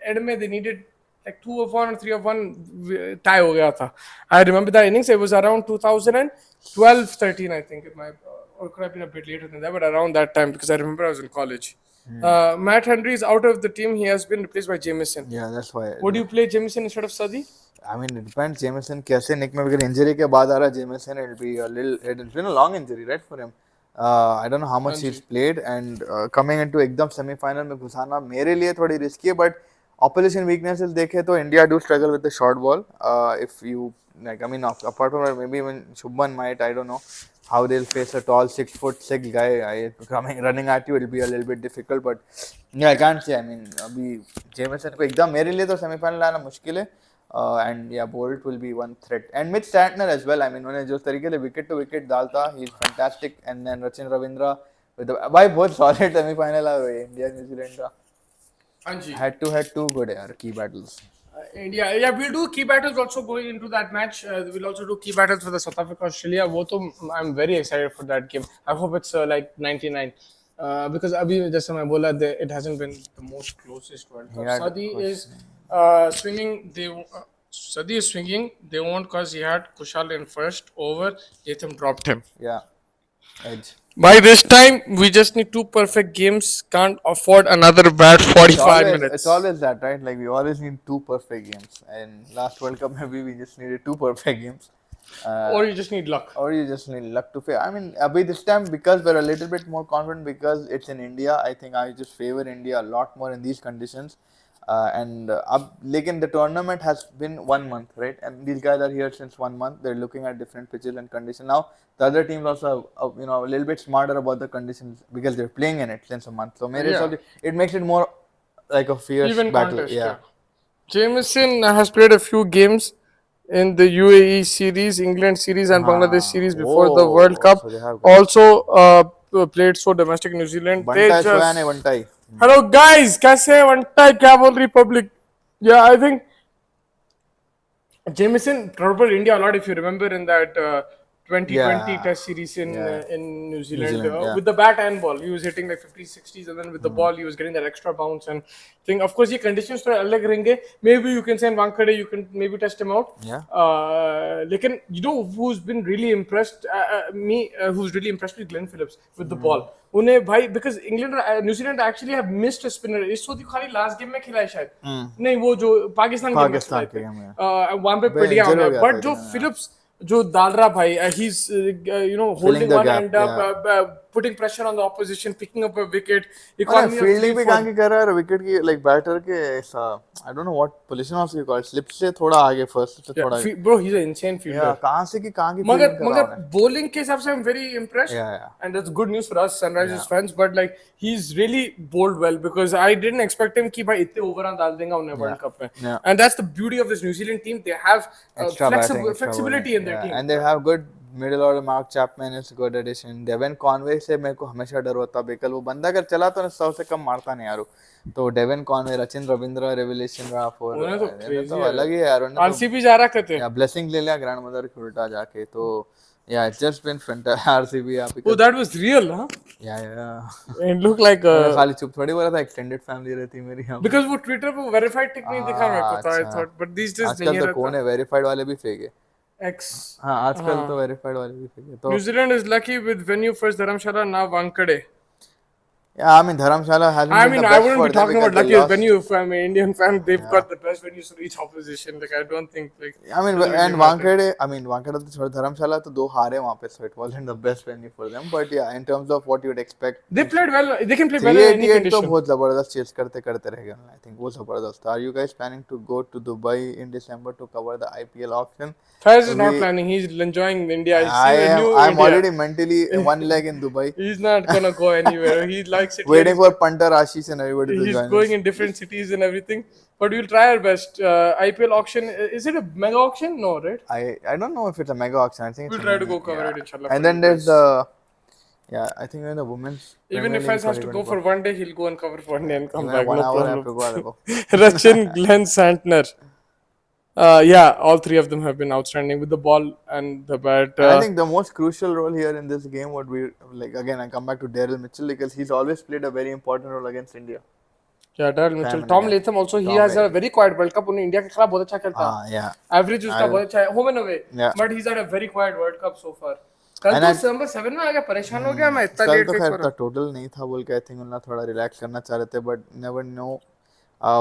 end में they needed like 2 of 1 or 3 of 1 tie हो गया था. I remember that innings. It was around 2012-13, I think. It might, or could have been a bit later than that, but around that time, because I remember I was in college. Matt Henry is out of the team. He has been replaced by Jameson. Yeah, that's why. Would you play Jameson instead of Southee? I mean, it depends. Jameson कैसे Nick में अगर injury के बाद आ रहा Jameson, it'll be a little. It's been a long injury, right, for him. I don't know how much he's played, and coming into एकदम semi-final में घुसाना मेरे लिए थोड़ी risky है, but opposition weaknesses देखे तो India do struggle with the short ball. If you like, I mean, apart from that, maybe even Shubman might, I don't know how they'll face a tall 6'6" guy coming running at you. It'll be a little bit difficult, but yeah, I can't say. I mean, अभी Jameson को एकदम मेरे लिए तो semi-final आना मुश्किल है. And yeah, Bolt will be one threat. And Mitch Santner as well. I mean, उन्हें जो तरीके से wicket to wicket डालता, he's fantastic. And then Rachin Ravindra with the भाई बहुत solid semi-final आ गई India New Zealand का. Head to head, too good यार key battles. India, yeah, we'll do key battles also going into that match. We'll also do key battles for the South Africa Australia. वो तो I'm very excited for that game. I hope it's like 99. Because अभी जैसे मैं बोला, it hasn't been the most closest World Cup. Sadi is swinging. Sadi is swinging. They won't because he had Kushal in first over. Latham dropped him. Yeah, edge. By this time, we just need 2 perfect games. Can't afford another bad 45 minutes. It's always that, right? Like we always need 2 perfect games. And last World Cup, maybe we just needed 2 perfect games. Or you just need luck. Or you just need luck to fail. I mean, this time because we're a little bit more confident because it's in India. I think I just favor India a lot more in these conditions. Like the tournament has been 1 month, right? And these guys are here since 1 month. They're looking at different pitches and conditions. Now the other teams also, a little bit smarter about the conditions because they're playing in it since a month. So it makes it more like a fierce even battle. Contest, yeah. Jameson has played a few games in the UAE series, England series, and Bangladesh series before the World Cup. So also played domestic New Zealand. Bantai. Hello guys, कैसे हैं? Bantai क्या बोल रही public? Yeah, I think Jameson troubled India a lot. If you remember in that 2020 Test series in New Zealand, with the bat and ball, he was hitting like 50s, 60s, and then with the ball, he was getting that extra bounce. And thing, of course, ये conditions थोड़े अलग रहेंगे. Maybe you can say in Wankhede, you can maybe test him out. Yeah. लेकिन you know who's been really impressed? Who's really impressed with Glenn Phillips with the ball. उन्हें भाई because England New Zealand actually have missed a spinner. इस तो खाली last game में खिलाया शायद. नहीं वो जो पाकिस्तान के में वहाँ पे पड़ गया. But जो Phillips जो डाल रहा भाई, he's holding one end up, putting pressure on the opposition, picking up a wicket. Fielding भी कहाँ की कर रहा है wicket की like batter के ऐसा I don't know what position also you call it. Slip से थोड़ा आगे first से थोड़ा आगे. Bro, he's an insane fielder. Yeah, कहाँ की मगर bowling के हिसाब से I'm very impressed. And that's good news for us Sunrisers fans. But like he's really bowled well because I didn't expect him कि भाई इतने over डाल देगा उन्हें World Cup में. And that's the beauty of this New Zealand team. They have flexibility in their team. And they have good middle order. Mark Chapman is a good addition. Devon Conway से मेरे को हमेशा डर होता बेकल वो बंदा अगर चला तो 100 से कम मारता नहीं यार. तो Devon Conway, Rachin Ravindra revelation रहा for तो अलग ही है यार. RCB जा रहा कहते हैं. ब्लेसिंग ले लिया ग्रैंडमदर के उल्टा जाके. तो yeah, it's just been fantastic. RCB. Oh, that was real, huh? Yeah. It looked like खाली चुप थोड़ी बोला था extended family रहती मेरी यहाँ. Because वो Twitter पे verified tick नहीं दिखा मेरे को. I thought, but these days नहीं रहता. आजकल तो कौन है verified वाले भी fake है. X. हाँ आजकल तो verified वाले भी fake है. तो New Zealand is lucky with venue first Dharamshala, now Wankhede. Yeah, I mean Dharamshala hasn't been the best I wouldn't be talking about lucky venue. If I'm an Indian fan, they've got the best venues for each opposition. Like I don't think like. I mean, and Wankhede तो छोड़ Dharamshala तो 2 हारे वहाँ पे, so it wasn't the best venue for them. But yeah, in terms of what you'd expect, they played well. They can play well in any condition. तो बहुत जबरदस्त chase करते रह गए. I think वो जबरदस्त. Are you guys planning to go to Dubai in December to cover the IPL auction? Faiz is not planning. He's enjoying India. I'm already mentally one leg in Dubai. He's not gonna go anywhere. He likes it. Waiting for Punter, Ashish and everybody to join. He's going in different cities and everything. But we'll try our best. IPL auction, is it a mega auction? No, right? I don't know if it's a mega auction. I think we'll try to go cover it, inshallah. And then there's the I think in the women's. Even if Faiz has to go for one day, he'll go and cover for one day and come back. 1 hour I have to go. Rachin, Glenn, Santner. All 3 of them have been outstanding with the ball and the bat. I think the most crucial role here in this game would be, like, again, I come back to Daryl Mitchell because he's always played a very important role against India. Yeah, Daryl Mitchell. Tom Latham also, he has a very quiet World Cup. उन्हें India के खिलाफ बहुत अच्छा खेलता है. Average उसका बहुत अच्छा है. Home and away. But he's had a very quiet World Cup so far. कल तो number 7 में आ गया, परेशान हो गया मैं इतना लेट तो खैर का टोटल नहीं था बोल के I think उन्हें थोड़ा रिलैक्स करना चाह रहे थे, but never know.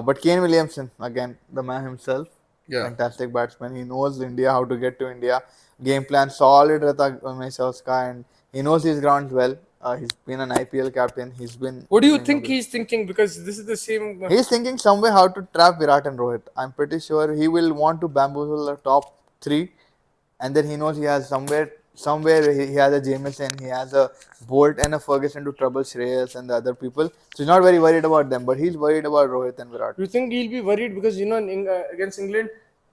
But Kane Williamson, again, the man himself. Fantastic batsman. He knows India, how to get to India. Game plan solid रहता हमेशा उसका, and he knows his grounds well. He's been an IPL captain. He's been. What do you think he's thinking? Because this is the same. He's thinking somewhere how to trap Virat and Rohit. I'm pretty sure he will want to bamboozle the top three, and then he knows he has somewhere he has a Jameson, he has a Bolt and a Ferguson to trouble Shreyas and the other people. So he's not very worried about them, but he's worried about Rohit and Virat. You think he'll be worried because against England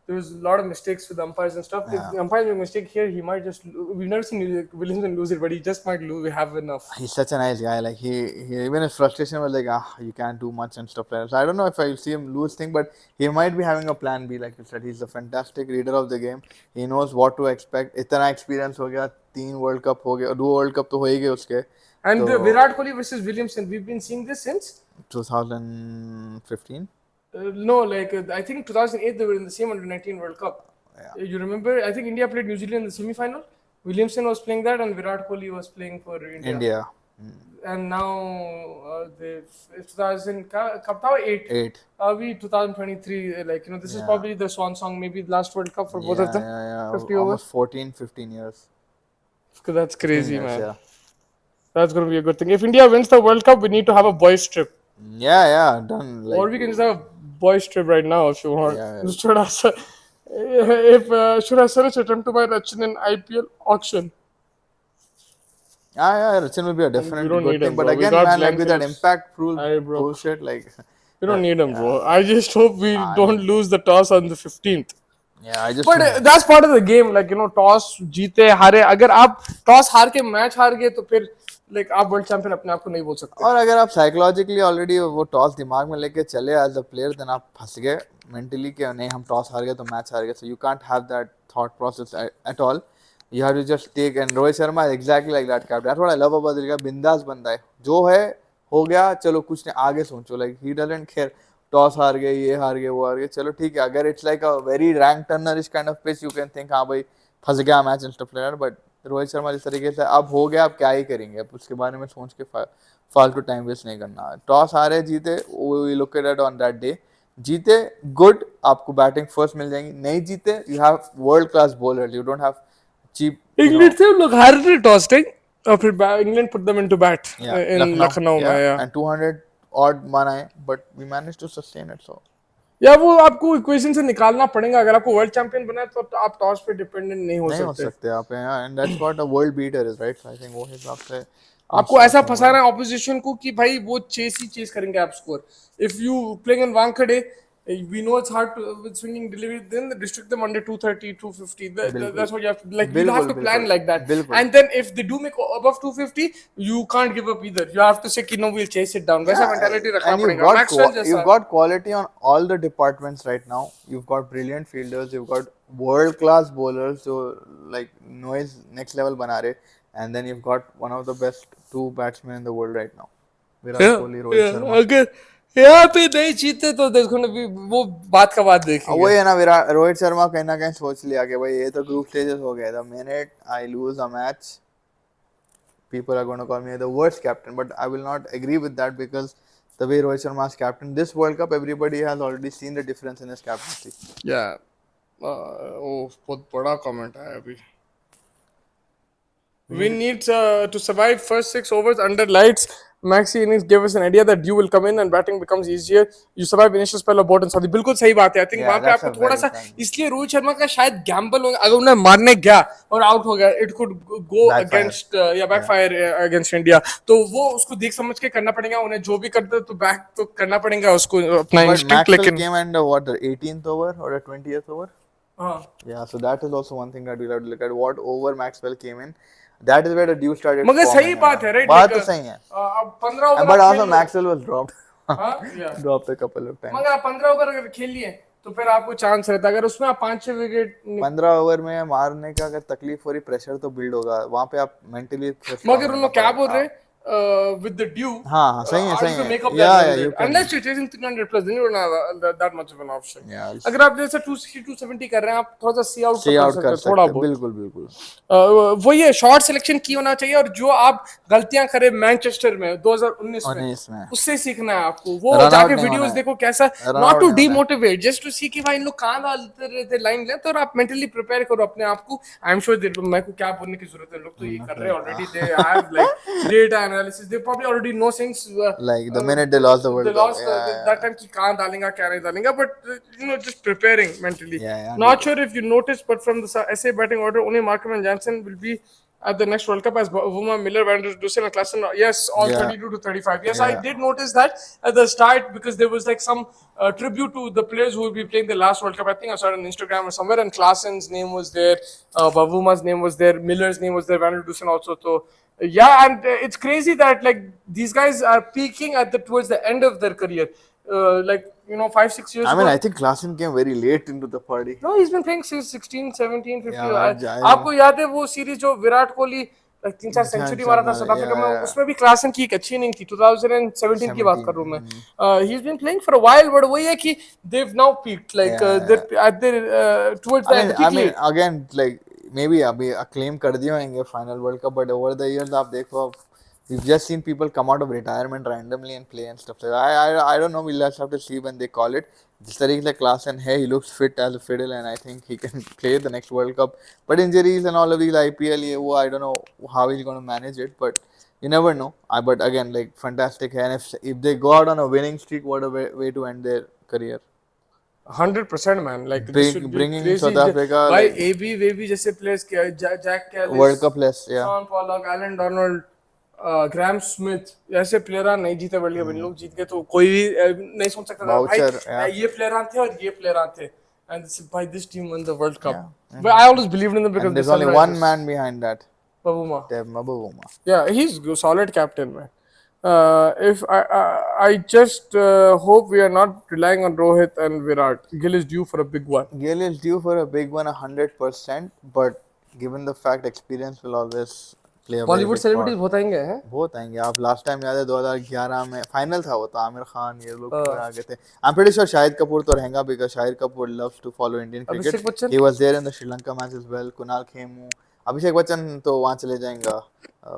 there was a lot of mistakes with umpires and stuff. Yeah. If the umpires make a mistake here, he might just. We've never seen Williamson lose it, but he just might have enough. He's such a nice guy. Like he even his frustration was like, you can't do much and stuff like that. So I don't know if I'll see him lose thing, but he might be having a plan B. Like you said, he's a fantastic reader of the game. He knows what to expect. इतना experience हो गया, 3 World Cup हो गया, 2 World Cup तो हो ही गए उसके. And Virat Kohli versus Williamson, we've been seeing this since 2015. No, I think 2008 they were in the same under-19 World Cup. Yeah. You remember? I think India played New Zealand in the semi-final. Williamson was playing that, and Virat Kohli was playing for India. And now the 2000 Cup 8. We 2023. This is probably the swan song, maybe the last World Cup for both of them. 50 almost 15 years. That's crazy, man. Yeah. That's going to be a good thing. If India wins the World Cup, we need to have a boys trip. Yeah, done. Or we can just have a boys trip right now if you want. Yeah. Should I sell it attempt to buy Rachin in IPL auction? Yeah, Rachin will be a definite good thing. Him, but again, man, like with that impact bullshit, like... We don't need him, bro. I just hope we don't lose the toss on the 15th. Yeah, But that's part of the game. Toss, जीते, हारे. अगर आप toss हार के match हार गए तो फिर आप वर्ल्ड चैंपियन अपने आप को नहीं बोल सकते. और अगर आप साइकोलॉजिकली ऑलरेडी वो टॉस दिमाग में लेके चले एज अ प्लेयर, देन आप फंस गए मेंटली कि नहीं हम टॉस हार गए तो मैच हार गए. So you can't have that thought process at all. You have to just take. And Rohit Sharma exactly like that captain. That's what I love about this. बिंदास बंदा है. जो है हो गया, चलो कुछ नहीं, आगे सोचो. Like he doesn't care toss हार गए, ये हार गए, वो हार गए, चलो ठीक है. अगर it's like a very rank Turner kind of pitch, you can think हाँ भाई फंस गया match and stuff like that. But Rohit Sharma जिस तरीके से अब हो गया, अब क्या ही करेंगे, अब उसके बारे में सोच के फालतू टाइम वेस्ट नहीं करना. टॉस हारे जीते, we look at it on that day. जीते गुड, आपको बैटिंग फर्स्ट मिल जाएंगी. नहीं जीते, you have world class bowler, you don't have cheap. England से लोग हार रहे टॉस टेक और फिर England put them into bat in Lucknow में. एंड 200 ऑड बनाए, but we manage to sustain it. So या वो आपको इक्वेशन से निकालना पड़ेगा. अगर आपको वर्ल्ड चैंपियन बनना है तो आप टॉस पे डिपेंडेंट नहीं हो सकते आप. And that's what a world beater is, right. I think वो हिसाब से आपको ऐसा फंसाना है ऑपोजिशन को कि भाई वो चेस करेंगे आप score. If you playing in Wankhede, we know it's hard to, with swinging delivery, then restrict them under 230, 250. That's what you have to, you have to plan like that. And then if they do make above 250, you can't give up either. You have to say no, we'll chase it down. What's mentality rakhna padega. You've got quality on all the departments right now. You've got brilliant fielders, you've got world class bowlers, so like noise next level bana rahe. And then you've got one of the best 2 batsmen in the world right now, Virat Kohli, Rohit Sharma. Okay. यहाँ पे नहीं जीते तो देखो ना, वो बात का बात देखेंगे. वही है ना, रोहित शर्मा कहीं ना कहीं सोच लिया कि भाई ये तो ग्रुप स्टेजेस हो गए. The minute I lose a match, people are going to call me the worst captain, but I will not agree with that, because the way Rohit Sharma is captain this World Cup, everybody has already seen the difference in his captaincy. Yeah. बहुत बड़ा comment है अभी. We need to survive first 6 overs under lights. Maxi innings gave us an idea that you will come in and batting becomes easier. You survive initial spell of Borden Saudi. बिल्कुल सही बात है. I think वहाँ पे आपको थोड़ा सा, इसलिए रोहित शर्मा का शायद गैम्बल होगा. अगर उन्हें मारने गया और आउट हो गया, it could go against backfire against India. तो वो उसको देख समझ के करना पड़ेगा. उन्हें जो भी करते तो बैक तो करना पड़ेगा उसको अपना instinct. लेकिन came and what, the 18th over or the 20th over? Yeah, so that is also one thing that we'll have to look at. What over Maxwell came in. That is where the dew started. मगर सही बात है, right. बात तो सही है. अब 15 over, but also Maxwell was dropped. Dropped a couple of times. मगर आप 15 ओवर अगर खेल लिए तो फिर आपको चांस रहता है. अगर उसमें आप 5-6 विकेट 15 ओवर में मारने का अगर तकलीफ हो रही, प्रेशर तो बिल्ड होगा वहां पे. आप मेंटली मगर उन लोग क्या बोल रहे, with the due, हाँ सही है you can make up that yeah run you rate. can Unless you're chasing 300 plus, then you don't have that much of an option. yeah अगर आप जैसे 260 270 कर रहे हैं, आप थोड़ा सा सी आउट तो see कर out सकते कर हैं थोड़ा सकते बहुत. बिल्कुल बिल्कुल वो ये शॉर्ट सिलेक्शन की होना चाहिए, और जो आप गलतियां करे मैनचेस्टर में 2019 में, 19 में उससे सीखना है आपको. वो रन जाके आउट नहीं होना वीडियोस है देखो कैसा, रन नॉट आउट टू नहीं होना है डीमोटिवेट, जस्ट टू सी कि भाई इन लोग कहां डालते रहते लाइन लेंथ, और आप मेंटली प्रिपेयर करो अपने आप को. आई एम श्योर मेरे को क्या बोलने की जरूरत है, लोग तो ये कर रहे हैं already. They have like data analysis, they probably already know things like the minute they lost the they World Cup lost that time कि कहां डालेगा क्या नहीं डालेगा, but just preparing mentally. yeah Not sure if you noticed, but from the SA batting order, only Markham and Jansen will be at the next World Cup, as Bavuma, Miller, Van der Dussen, and Klaassen. Yes, all yeah 32 to 35. Yes, I yeah did notice that at the start, because there was like some tribute to the players who will be playing the last World Cup. I think I saw it on Instagram or somewhere, and Klaassen's name was there, Bavuma's name was there, Miller's name was there, Van der Dussen also. So yeah, and it's crazy that like these guys are peaking at the towards the end of their career. Like 5-6 years I mean ago. I think Klaassen came very late into the party No, he's been playing since 16, 17, 15. yeah आपको याद है वो series जो Virat Kohli 3-4 century मारा था south Africa में, उसमें भी क्लासन की एक अच्छी इनिंग थी. 2017 की बात कर रहा हूँ मैं. He's been playing for a while, but वही है कि they've now peaked, like they're at their towards the end. I mean again like maybe अभी claim कर दिए होंगे final World Cup, but over the years आप देखो we've just seen people come out of retirement randomly and play and stuff like that. I don't know, we'll just have to see when they call it. जिस तरीके से Klaassen है, he looks fit as a fiddle and I think he can play the next World Cup, but injuries and all of these IPL ये वो I don't know how he's going to manage it, but you never know. But again like fantastic है, and if they go out on a winning streak, what a way to end their career. 100% man, like this should be Bringing crazy. South Africa भाई like AB जैसे players क्या, Jack Callis, World Cup less yeah Sean Pollock, Alan Donald, ग्राम Smith, ऐसे player नहीं जीते world cup. इन लोग जीत गए तो कोई भी नहीं सोच सकता था भाई ये प्लेयर थे और ये प्लेयर थे, and by this team won the World Cup. But I always believed in them because there's only one man behind that, Bavuma. Bavuma. Yeah, he's a solid captain, man. If I just hope we are not relying on Rohit and Virat. Gill is due for a big one. Gill is due for a big one 100%, but given the fact experience will always play a Bollywood celebrities बहुत आएंगे हैं, बहुत आएंगे. आप last time याद है 2011 में final था, वो तो आमिर खान ये लोग आ गए थे. आई am pretty sure Shahid Kapoor तो रहेगा because Shahid Kapoor loves to follow Indian cricket. He was there in the Sri Lanka match as well. Kunal Khemu, Abhishek Bachchan तो वहाँ चले जाएंगे.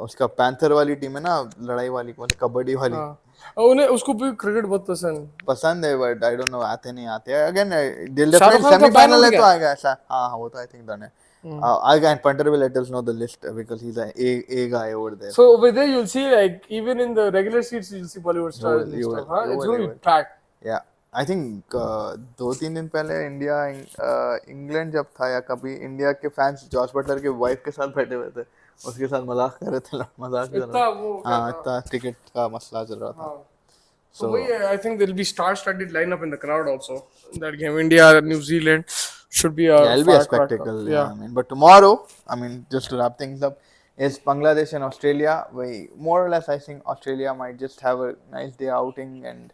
उसका पैंथर वाली टीम है ना, लड़ाई वाली, कबड्डी वाली. उन्हें उसको भी क्रिकेट बहुत पसंद है, बट आई डोंट नो आते नहीं आते. अगेन दिल डेफिनेटली सेमीफाइनल है तो आएगा ऐसा. हाँ वो तो आई थिंक डन है. Again, Punter will let us know the list because he's a guy over there. So over there you'll see like even in the regular seats you'll see Bollywood stars and stuff. It's going to be packed. Yeah, I think 2-3 दिन पहले India England जब था या कभी India के fans George Buttler के wife के साथ बैठे हुए थे, उसके साथ मजाक कर रहे थे. मजाक कर रहे थे. हाँ इतना टिकट का मसला चल रहा था. So I think there'll be star-studded lineup in the crowd also. That game, India, New Zealand should be it'll be a spectacle. Yeah, I mean, but tomorrow, I mean, just to wrap things up, is Bangladesh and Australia. More or less, I think Australia might just have a nice day outing, and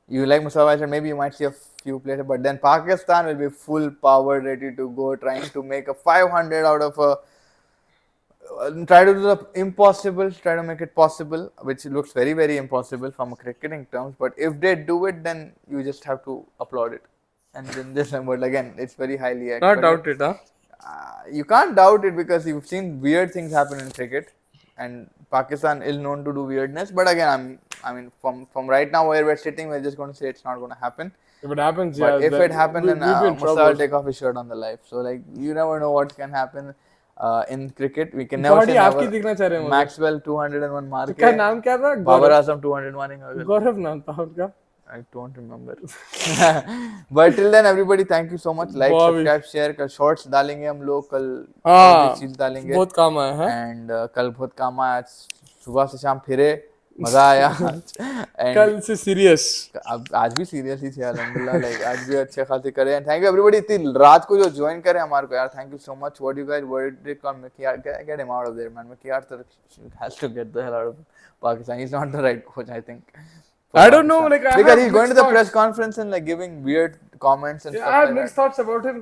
you like Mustafa said, maybe you might see a few players, but then Pakistan will be full power, ready to go, trying to make a 500 out of a. Try to do the impossible, try to make it possible, which looks very, very impossible from a cricketing terms. But if they do it, then you just have to applaud it. And then this number again, it's very highly. Not doubt it, huh? You can't doubt it because you've seen weird things happen in cricket, and Pakistan is known to do weirdness. But again, I mean, from right now where we're sitting, we're just going to say it's not going to happen. If it happens, but if it happens, then Musa will take off his shirt on the live. So like, you never know what can happen. In cricket, we can never say never. Maxwell 201 मार के. क्या नाम क्या था? बाबर आजम 200 मारेंगे. गौरव नाम था उनका. I don't remember. But till then, everybody, thank you so much. Like, subscribe, share. कल shorts डालेंगे हम लोग, कल चीज डालेंगे. बहुत काम आया है. And कल बहुत काम आया. सुबह से शाम फिरे, मजा आया. कल से सीरियस. अब आज भी सीरियस ही थे अल्हम्दुलिल्लाह. लाइक आज भी अच्छे खासे करे. And thank you everybody. इतनी रात को जो ज्वाइन करे हमारे को यार, thank you so much. What you guys did come get him out of there, man. McKear has to get the hell out of Pakistan. He's not the right coach, I think. I don't know, like because he's going to the press conference and like giving weird comments and stuff. I have mixed thoughts about him.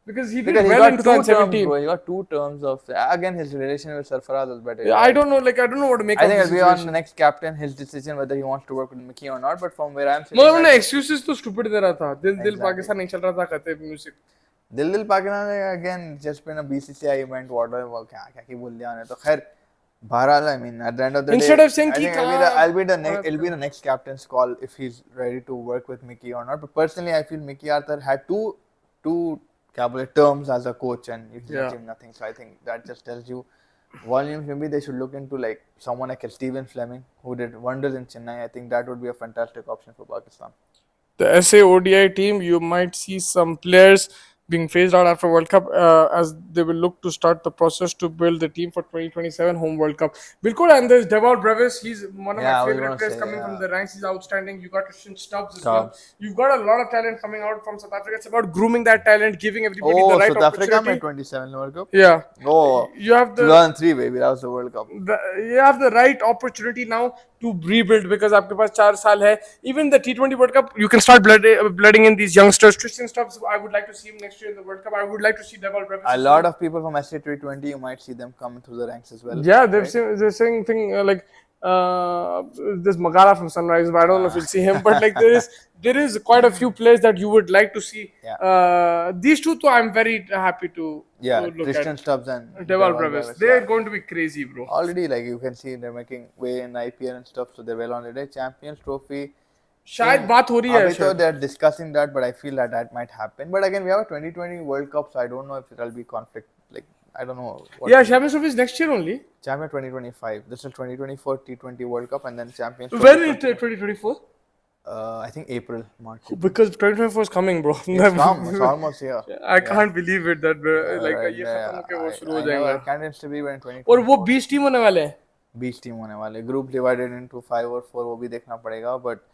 because he did well in 2017. He got 2 terms of again his relation with Sarfaraz was better. Yeah, I don't know what to make of I think this it'll be situation. on the next captain his decision whether he wants to work with Mickey or not. But from where I'm sitting, मतलब उन्होंने excuses तो stupid दे रहा था. दिल पाकिस्तान नहीं चल रहा था कहते music. दिल Pakistan again just been a BCCI event whatever क्या बोल दिया उन्हें तो खैर बहरहाल I mean at the end of the Instead day of saying it'll be the next captain's call if he's ready to work with Mickey or not. But personally I feel Mickey Arthur had two terms as a coach and he's achieved nothing. So I think that just tells you volumes. Maybe they should look into like someone like Stephen Fleming who did wonders in Chennai. I think that would be a fantastic option for Pakistan. The SA ODI team, you might see some players being phased out after World Cup as they will look to start the process to build the team for 2027 home World Cup. Bilkul, and there's Devon Brevis. He's one of my favorite players coming from the ranks. He's outstanding. You got Christian Stubbs as well. You've got a lot of talent coming out from South Africa. It's about grooming that talent, giving everybody the right South opportunity. Africa made 27 World Cup. Yeah. You have the 2003 baby. That was the World Cup. You have the right opportunity now to rebuild because आपके पास 4 साल है. Even the T20 World Cup, you can start blooding in these youngsters. Christian Stubbs, I would like to see him next year in the World Cup. I would like to see Devon Brevis. A lot of people from SA T20, you might see them come through the ranks as well. Yeah, they're saying thing like this Magara from Sunrise, but I don't know if you'll see him. But like there is quite a few players that you would like to see. These two, though, I'm very happy to look Christian at. Stubbs and Devon Brevis. They're going to be crazy, bro. Already, like you can see, they're making way in IPL and stuff, so they're well on their way. Champions Trophy. शायद बात हो रही है. So they're discussing that, but I feel that might happen. But again, we have a 2020 World Cup, so I don't know if it'll be conflict. Like I don't know. Champions Trophy is next year only. Champion 2025. This is 2024 T20 World Cup, and then Champions. When is 2024? I think April, March. Because 2024 is coming, bro. It's almost here. I can't believe it that like ये खत्म होके वो शुरू हो जाएगा. Candidates to be when 20. और वो 20 team होने वाले हैं. 20 टीम होने वाले. Group divided into 5 or 4 वो भी देखना पड़ेगा, but.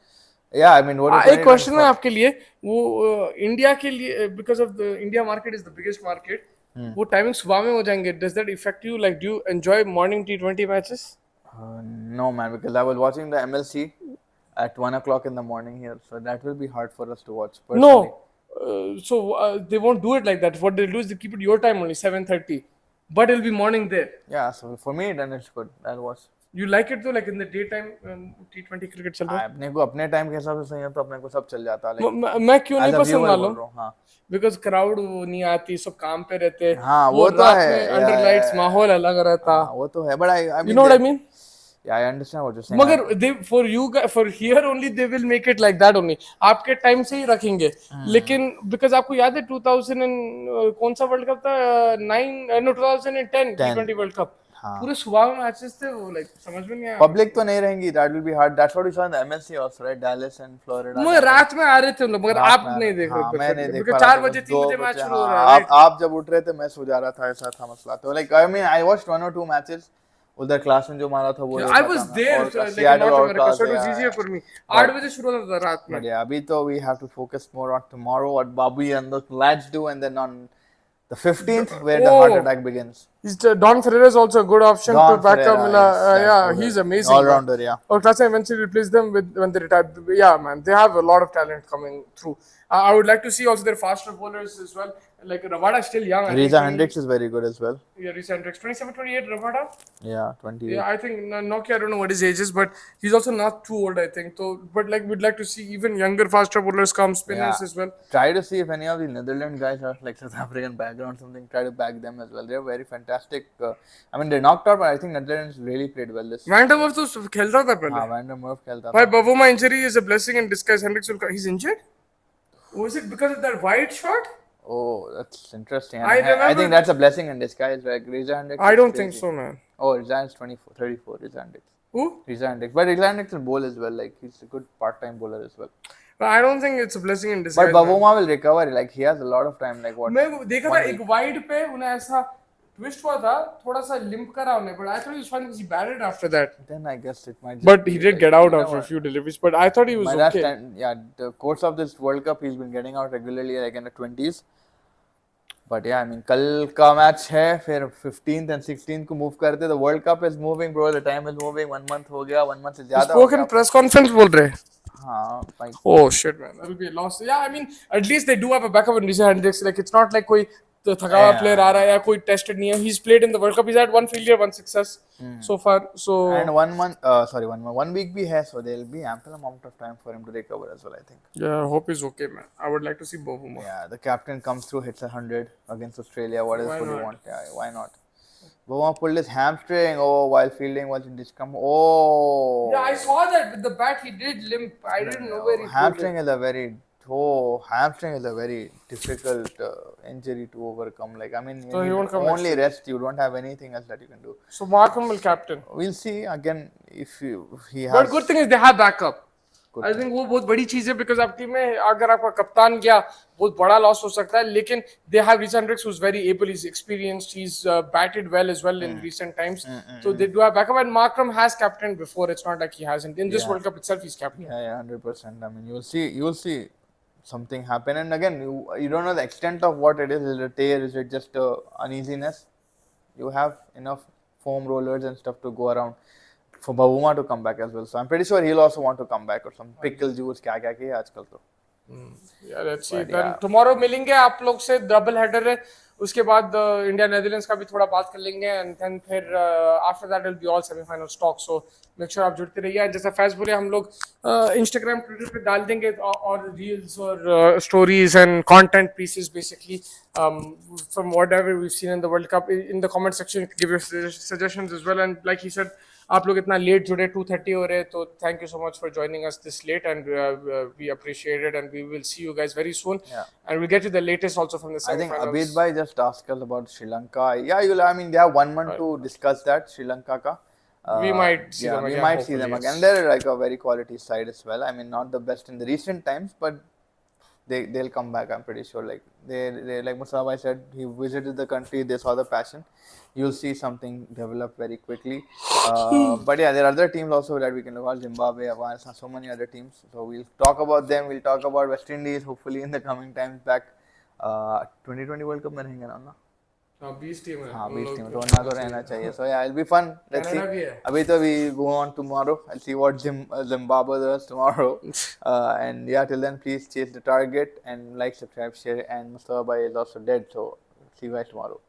Yeah, I mean, एक क्वेश्चन है आपके लिए वो इंडिया के लिए because of the India market is the biggest market. वो टाइमिंग सुबह में हो जाएंगे. Does that affect you? Like, do you enjoy morning T20 matches? No, man, because I was watching the MLC at 1 o'clock in the morning here, so that will be hard for us to watch. Personally. No, so they won't do it like that. What they'll do is they keep it your time only 7:30, but it'll be morning there. Yeah, so for me then it's good. I'll watch. You like it though, like in the daytime T20 cricket चल रहा है. अपने को अपने time के हिसाब से सही है तो अपने को सब चल जाता है. मैं क्यों नहीं पसंद मालूम? Because crowd नहीं आती, सब काम पे रहते. हाँ वो तो है. Under lights माहौल अलग रहता. वो तो है, but I mean. You know what I mean? Yeah, I understand what you're saying. मगर for here only they will make it like that only. आपके टाइम से ही रखेंगे. लेकिन because आपको याद है 2000 and कौन सा वर्ल्ड कप था? 2010 T20 वर्ल्ड कप. पूरे सुबह में मैचेस थे वो like समझ में नहीं आया. पब्लिक तो नहीं रहेंगी. That will be hard. That's what we saw in the MLC also, right? Dallas and Florida. मगर रात में आ रहे थे उन लोग, मगर आप नहीं देख रहे थे. मैं नहीं देख पा रहा था. 4 बजे 3 बजे मैच शुरू हो रहा है. आप जब उठ रहे थे मैं सो जा रहा था, ऐसा था मसला. तो like I mean I watched 1 or 2 matches. उधर क्लास में जो मारा था वो. I was there like North America, so it was easier for me. 8 बजे शुरू होता था रात में. Yeah, अभी तो we have to focus more on tomorrow, what Bobby and the lads do, and then on the 15th where the heart attack begins. Don Ferreira is also a good option to back up. He's amazing. All rounder, yeah. Or Class eventually replace them when they retire. Yeah, man, they have a lot of talent coming through. I would like to see also their faster bowlers as well. Like Ravada is still young. Reza Hendricks is very good as well. Yeah, Reza Hendricks, 27, 28. Ravada. Yeah, 28. Yeah, I think Nokia. I don't know what his age is, but he's also not too old, I think. So, but like we'd like to see even younger, faster bowlers come, spinners as well. Try to see if any of the Netherlands guys are like South African background, something. Try to back them as well. They're very fantastic. I mean, they're knocked out, but I think Netherlands really played well this. Van der Merwe तो खेलता था पहले. हाँ, Van der Merwe खेलता था. Why Bavuma injury is a blessing in disguise. Hendricks he's injured. Was it because of that wide shot? Oh, that's interesting. I think that's a blessing in disguise. Like Reza Hendricks. I don't think so, man. Oh, Reza is 34. Reza Hendricks. Who? Reza Hendricks. But Reza Hendricks will bowl as well. Like he's a good part-time bowler as well. But I don't think it's a blessing in disguise. But Bavuma will recover. Like he has a lot of time. Like what? मैं देखा था एक wide पे उन्हें ऐसा twist हुआ था, थोड़ा सा limp करा उन्हें. But I thought he was fine because he batted after that. Then I guess it might. But he did get out after a few deliveries. But I thought he was okay. The course of this World Cup, he's been getting out regularly, like in the 20s. But yeah, I mean, कल का match है, फिर 15th and 16th को move करते. The World Cup is moving, bro. The time is moving. 1 month हो गया, 1 month से ज़्यादा. Spoken press conference बोल रहे. like Oh shit, man, that'll be a loss. Yeah, I mean, at least they do have a backup in Reece Hendricks. Like, it's not like कोई तो थका हुआ player आ रहा है या कोई tested नहीं है. He's played in the World Cup. He's had one failure, one success so far. So and 1 week भी है, so there'll be ample amount of time for him to recover as well, I think. yeah, I hope he's okay, man. I would like to see Bavuma. Yeah, the captain comes through, hits 100 against Australia. What else would you want? Yeah, why not? Bavuma pulled his hamstring. Oh, while fielding, was in discomfort. Oh. Yeah, I saw that with the bat. He did limp. I didn't know where he hamstring is a very difficult injury to overcome. Like, I mean, so you need only rest. You don't have anything else that you can do. So Markham will captain. We'll see again if he has. But good thing is they have backup. I think वो बहुत बड़ी चीज है because आप team में अगर आपका कप्तान गया बहुत बड़ा लॉस हो सकता है, लेकिन they have Reece Hendricks who's very able, he's experienced, he's batted well as well in recent times, so they do have backup. And Markram has captained before, it's not like he hasn't. In this World Cup itself he's captain. Yeah, 100%. I mean, you'll see something happen, and again you don't know the extent of what it is. Is it a tear? Is it just uneasiness? You have enough foam rollers and stuff to go around for Bavuma to come back as well. So I'm pretty sure he'll also want to come back, or some pickle juice क्या किया आजकल तो. Yeah, let's see. Then tomorrow मिलेंगे आप लोग से, double header है. उसके बाद इंडिया नेदरलैंड्स का भी थोड़ा बात कर लेंगे, एंड देन फिर after that will be all semifinal stock. So make sure आप जुड़ते रहिए. जैसा फैज बोले, हम लोग इंस्टाग्राम ट्विटर पे डाल देंगे और रील्स और stories and content pieces basically from whatever we seen in the world cup. In the comment section give your suggestions as well. And like he said, आप लोग इतना लेट जुड़े, 2:30 हो रहे, तो thank you so much for joining us this late, and we appreciate it, and we will see you guys very soon, and we'll get you the latest also from the semifinals. I think Abid bhai just asked us about Sri Lanka. Yeah, I mean, they have 1 month to discuss that, Sri Lanka ka. We might see them again. We might see them again. They're like a very quality side as well. I mean, not the best in the recent times, but they'll come back, I'm pretty sure. Like they like Mustafa said, he visited the country, they saw the passion. You'll see something develop very quickly. But yeah, there are other teams also that we can look at. Zimbabwe, Afghanistan, so many other teams. So we'll talk about them. We'll talk about West Indies, hopefully in the coming times back. 2020 World Cup में रहेंगे ना? 20 team है. 20 team तो ना तो रहना चाहिए. So yeah, it'll be fun. Let's see. अभी तो we go on tomorrow. I'll see what Zimbabwe does tomorrow. And yeah, till then, please chase the target and like, subscribe, share. And Mustafa bhai is also dead, so see you guys tomorrow.